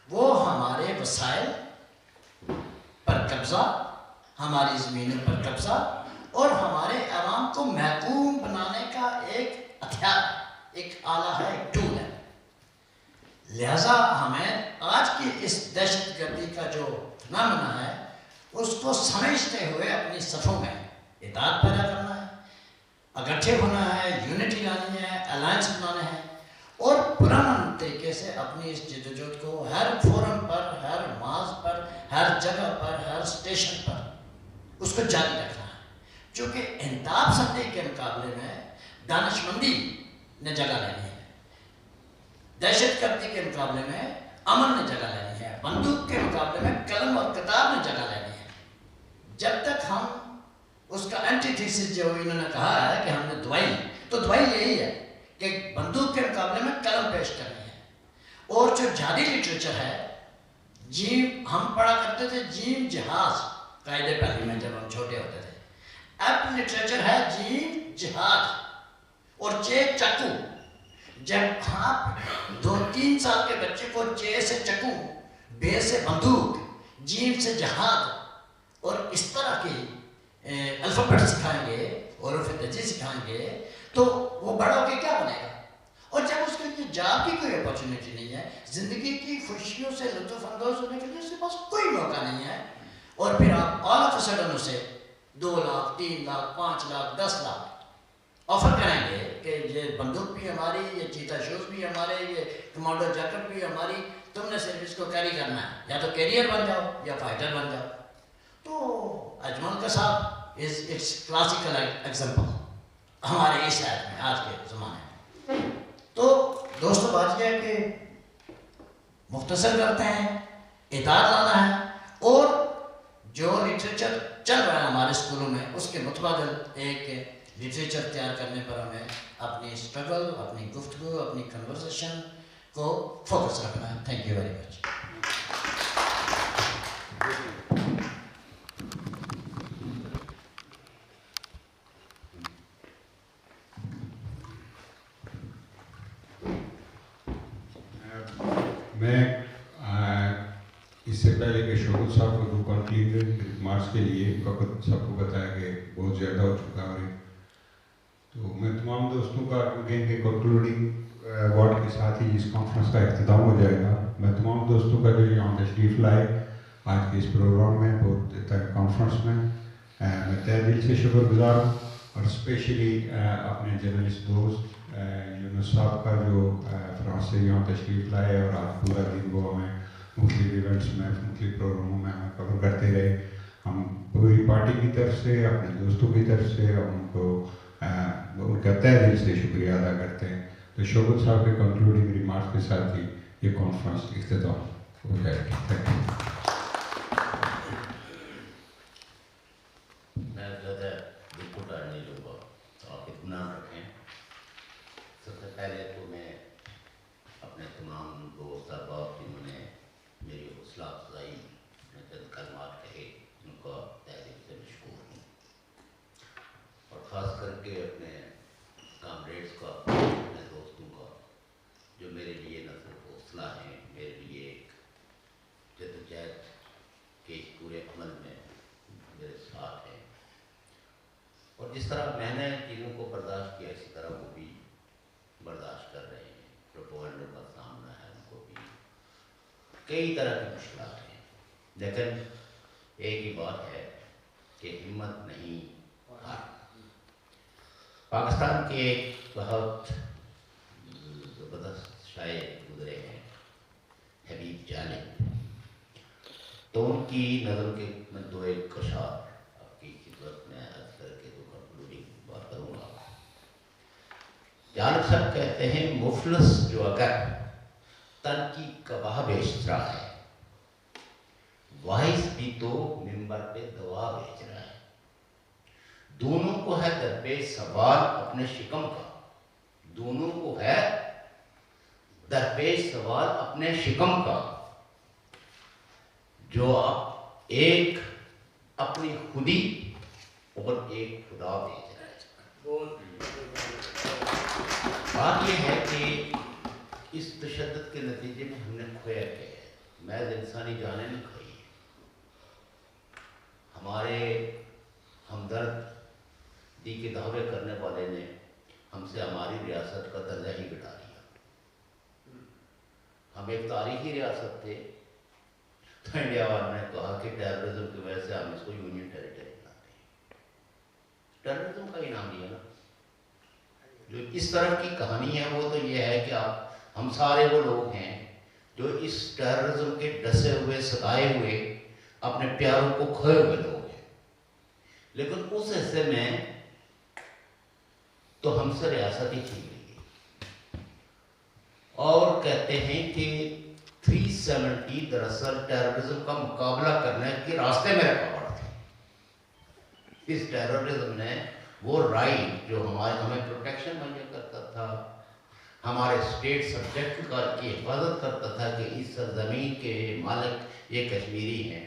وہ ہمارے وسائل پر قبضہ، ہماری زمینوں پر قبضہ اور ہمارے عوام کو محکوم بنانے کا ایک ہتھیار، ایک آلہ ہے، ایک ٹول ہے. لہٰذا ہمیں آج کی اس دہشت گردی کا جو فنامنا ہے اس کو سمجھتے ہوئے اپنی صفوں میں اتحاد پیدا کرنا ہے، اکٹھے ہونا ہے، یونٹی لانی ہے، الائنس بنانا ہے اور پرانا طریقے سے اپنی اس جدوجہد کو ہر فورم پر، ہر مارچ پر، ہر جگہ پر، ہر اسٹیشن پر اس کو جاری رکھنا ہے. چونکہ انتہا پسندی کے مقابلے میں دانش مندی نے جگہ لینی ہے، دہشت گردی کے مقابلے میں امن نے جگہ لینی ہے، بندوق کے مقابلے میں قلم اور کتاب نے جگہ لینی ہے. جب تک ہم اس کا اینٹی تھیسس جو انہوں نے کہا ہے کہ ہم نے دوائی، تو دوائی یہی ہے کہ بندوق کے مقابلے میں قلم پیش کرنی ہے. اور جو جہادی لٹریچر ہے، جیم ہم پڑھا کرتے تھے، جیم جہاز قائد پہلی میں جب ہم چھوٹے ہوتے تھے. اب لٹریچر ہے جیم جہاز اور چے چکو. جب آپ 2-3 سال کے بچے کو چے سے چکو، بے سے بندوق، جیم سے جہاز اور اس طرح کی الفابیٹ سکھائیں گے اور درجے سکھائیں گے تو وہ بڑا ہو کے کیا بنے گا؟ اور جب اس کے لیے جاب کی کوئی اپرچونیٹی نہیں ہے، زندگی کی خوشیوں سے لطف اندوز ہونے کے لیے اس کے پاس کوئی موقع نہیں ہے، اور پھر آپ آل آف سڈن اسے 2 لاکھ 3 لاکھ 5 لاکھ 10 لاکھ آفر کریں گے کہ یہ بندوق بھی ہماری، یہ چیتا شوز بھی ہمارے، یہ کمانڈو جیکٹ بھی ہماری، تم نے صرف اس کو کیری کرنا ہے، یا تو کیریئر بن جاؤ یا فائٹر بن جاؤ. تو اجمل کا صاحب اٹس کلاسیکل ایگزامپل ہمارے اس عہد میں، آج کے زمانے میں. تو دوستو بات یہ ہے کہ مختصر کرتے ہیں، اتحاد لانا ہے اور جو لٹریچر چل رہا ہے ہمارے اسکولوں میں اس کے متبادل ایک لٹریچر تیار کرنے پر ہمیں اپنی اسٹرگل، اپنی گفتگو، اپنی کنورسیشن کو فوکس رکھنا ہے. Thank you very much. میں اس سے پہلے کہ شوکت صاحب کو جو کنکلوڈنگ ریمارکس کے لیے وقت سب کو بتایا کہ بہت زیادہ ہو چکا ہے، تو میں تمام دوستوں کا ان کے کنکلوڈنگ ورڈ کے ساتھ ہی اس کانفرنس کا اختتام ہو جائے گا. میں تمام دوستوں کا جو یہاں تشریف لائے آج کے اس پروگرام میں، بہت کانفرنس میں، میں تہ دل سے شکر گزار ہوں اور اسپیشلی اپنے جرنلسٹ دوست یونس صاحب کا جو فرانس سے یہاں تشریف لائے اور آج پورا دن وہ ہمیں مختلف ایونٹس میں مختلف پروگراموں میں ہمیں کور کرتے رہے. ہم پوری پارٹی کی طرف سے اپنے دوستوں کی طرف سے ان کو ان کا تہ دل سے شکریہ ادا کرتے ہیں. تو شوکت صاحب کے کنکلوڈنگ ریمارکس کے ساتھ ہی یہ کانفرنس اختتام ہو جائے گی. Thank you. میں زیادہ بالکل نہیں لوں گا, آپ اطمینان رکھیں. سب سے پہلے تو میں اپنے تمام دوست احباب جنہوں نے میری حوصلہ افزائی میں چند کلمات کہے ان کا تہ دل سے مشکور ہوں, اور خاص کر کے اپنے کامریڈس کا, اپنے دوستوں کا جو میرے لیے نہ صرف حوصلہ ہیں, میرے لیے ایک جدوجہد کے اس پورے عمل میں میرے ساتھ ہیں. اور جس طرح میں نے چیزوں کو برداشت کیا اسی طرح وہ بھی برداشت کر رہے ہیں. پروپیگنڈے کا سامنا ہے ان کو بھی, کئی طرح کی مشکلات ہیں, لیکن ایک ہی بات ہے کہ ہمت نہیں ہار. پاکستان کے ایک بہت زبردست شاعر گزرے ہیں حبیب جانب, تو ان کی نظر کے میں دو ایک اشعار آپ کی خدمت میں عرض کر کے تو کنکلوڈنگ بات کروں گا. جانب صاحب کہتے ہیں مفلس جو اگر تن کی گواہ بیچ رہا ہے, وائس بھی تو ممبر پہ دوا بیچ رہا ہے. دونوں کو ہے درپیش سوال اپنے شکم کا, دونوں کو ہے درپیش سوال اپنے شکم کا, جو ایک اپنی خودی اور ایک خدا بیچ رہا ہے. بات یہ ہے کہ اس تشدد کے نتیجے میں ہم نے کھویا کیا ہے, محض انسانی جانیں نہیں کھوئی. ہمارے ہمدرد دی کے دعوے کرنے والے نے ہم سے ہماری ریاست کا درجہ ہی گھٹا دیا. ہم ایک تاریخی ریاست تھے, تو انڈیا والوں نے کہا کہ ٹیررزم کی وجہ سے ہم اس کو یونین ٹیریٹری بناتے ہیں. ٹیررزم کا انعام دیا نا. جو اس طرف کی کہانی ہے وہ تو یہ ہے کہ ہم سارے وہ لوگ ہیں جو اس ٹیررزم کے ڈسے ہوئے ستائے ہوئے اپنے پیاروں کو کھوئے ہوئے لوگ ہیں. لیکن اس حصے میں تو ہم سے ریاست ہی چھین لی گئی, اور کہتے ہیں کہ 370 دراصل ٹیررزم کا مقابلہ کرنے کے راستے میں رکاوٹ تھی. اس ٹیررزم نے وہ رائٹ جو ہمیں پروٹیکشن مہیا کرتا تھا, ہمارے اسٹیٹ سبجیکٹ کی حفاظت کرتا تھا کہ اس سرزمین کے مالک یہ کشمیری ہیں,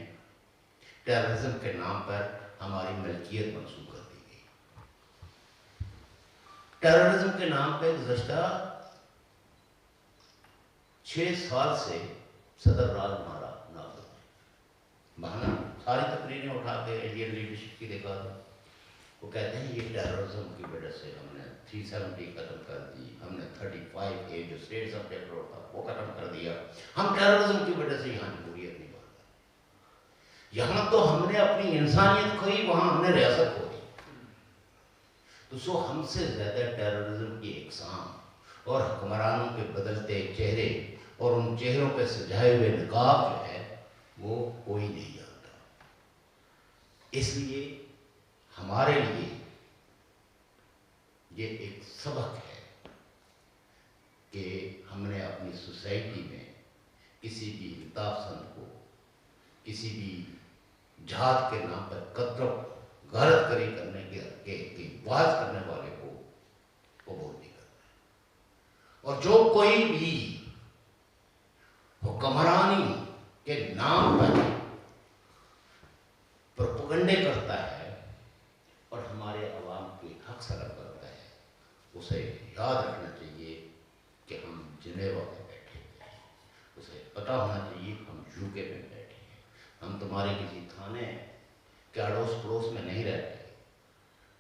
ٹیررزم کے نام پر ہماری ملکیت منسوخ کر دی گئی. ٹیررزم کے نام پہ گزشتہ 6 سال سے صدر راج ہمارا نافذ ہے. بہانا ساری تقریریں اٹھا کے انڈین لیڈرشپ کی دکھا دیں, وہ کہتے ہیں یہ ٹیررزم کی وجہ سے ہم نے 370 ختم کر دی, ہم نے 35A جو اسٹیٹ سبجیکٹ تھا وہ ختم کر دیا, ہم ٹیررزم کی وجہ سے یہاں جمہوریت نہیں بن گئی. یہاں تو ہم نے اپنی انسانیت کھوئی, وہاں ہم نے ریاست کھو دی. تو سو ہم سے زیادہ ٹیررزم کی اقسام اور حکمرانوں کے بدلتے چہرے اور ان چہروں پہ سجائے ہوئے نقاب جو ہے وہ کوئی نہیں جانتا. اس لیے ہمارے لیے یہ ایک سبق ہے کہ ہم نے اپنی سوسائٹی میں کسی بھی الطاف پسند کو, کسی بھی جہاد کے نام پر قتل غارت کری کرنے کے واز کرنے والے کو قبول نہیں کرنا. اور جو کوئی بھی حکمرانی کے نام پر پروپیگنڈے کرتا ہے اور ہمارے عوام کے حق سلب کرتا ہے, اسے یاد رکھنا چاہیے کہ ہم جنیوا میں بیٹھے ہیں, اسے پتہ ہونا چاہیے ہم UK میں بیٹھے ہیں, ہم تمہارے کسی تھانے کے اڑوس پڑوس میں نہیں رہتے.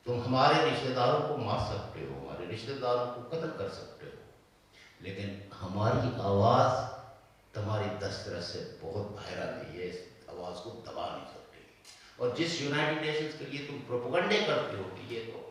تم ہمارے رشتہ داروں کو مار سکتے ہو, ہمارے رشتہ داروں کو قتل کر سکتے ہو, لیکن ہماری آواز تمہاری دسترس سے بہت باہر نہیں ہے, اس آواز کو دبا نہیں سکتے. اور جس یونائٹڈ نیشنز کے لیے تم پروپیگنڈے کرتے ہو کہ یہ تو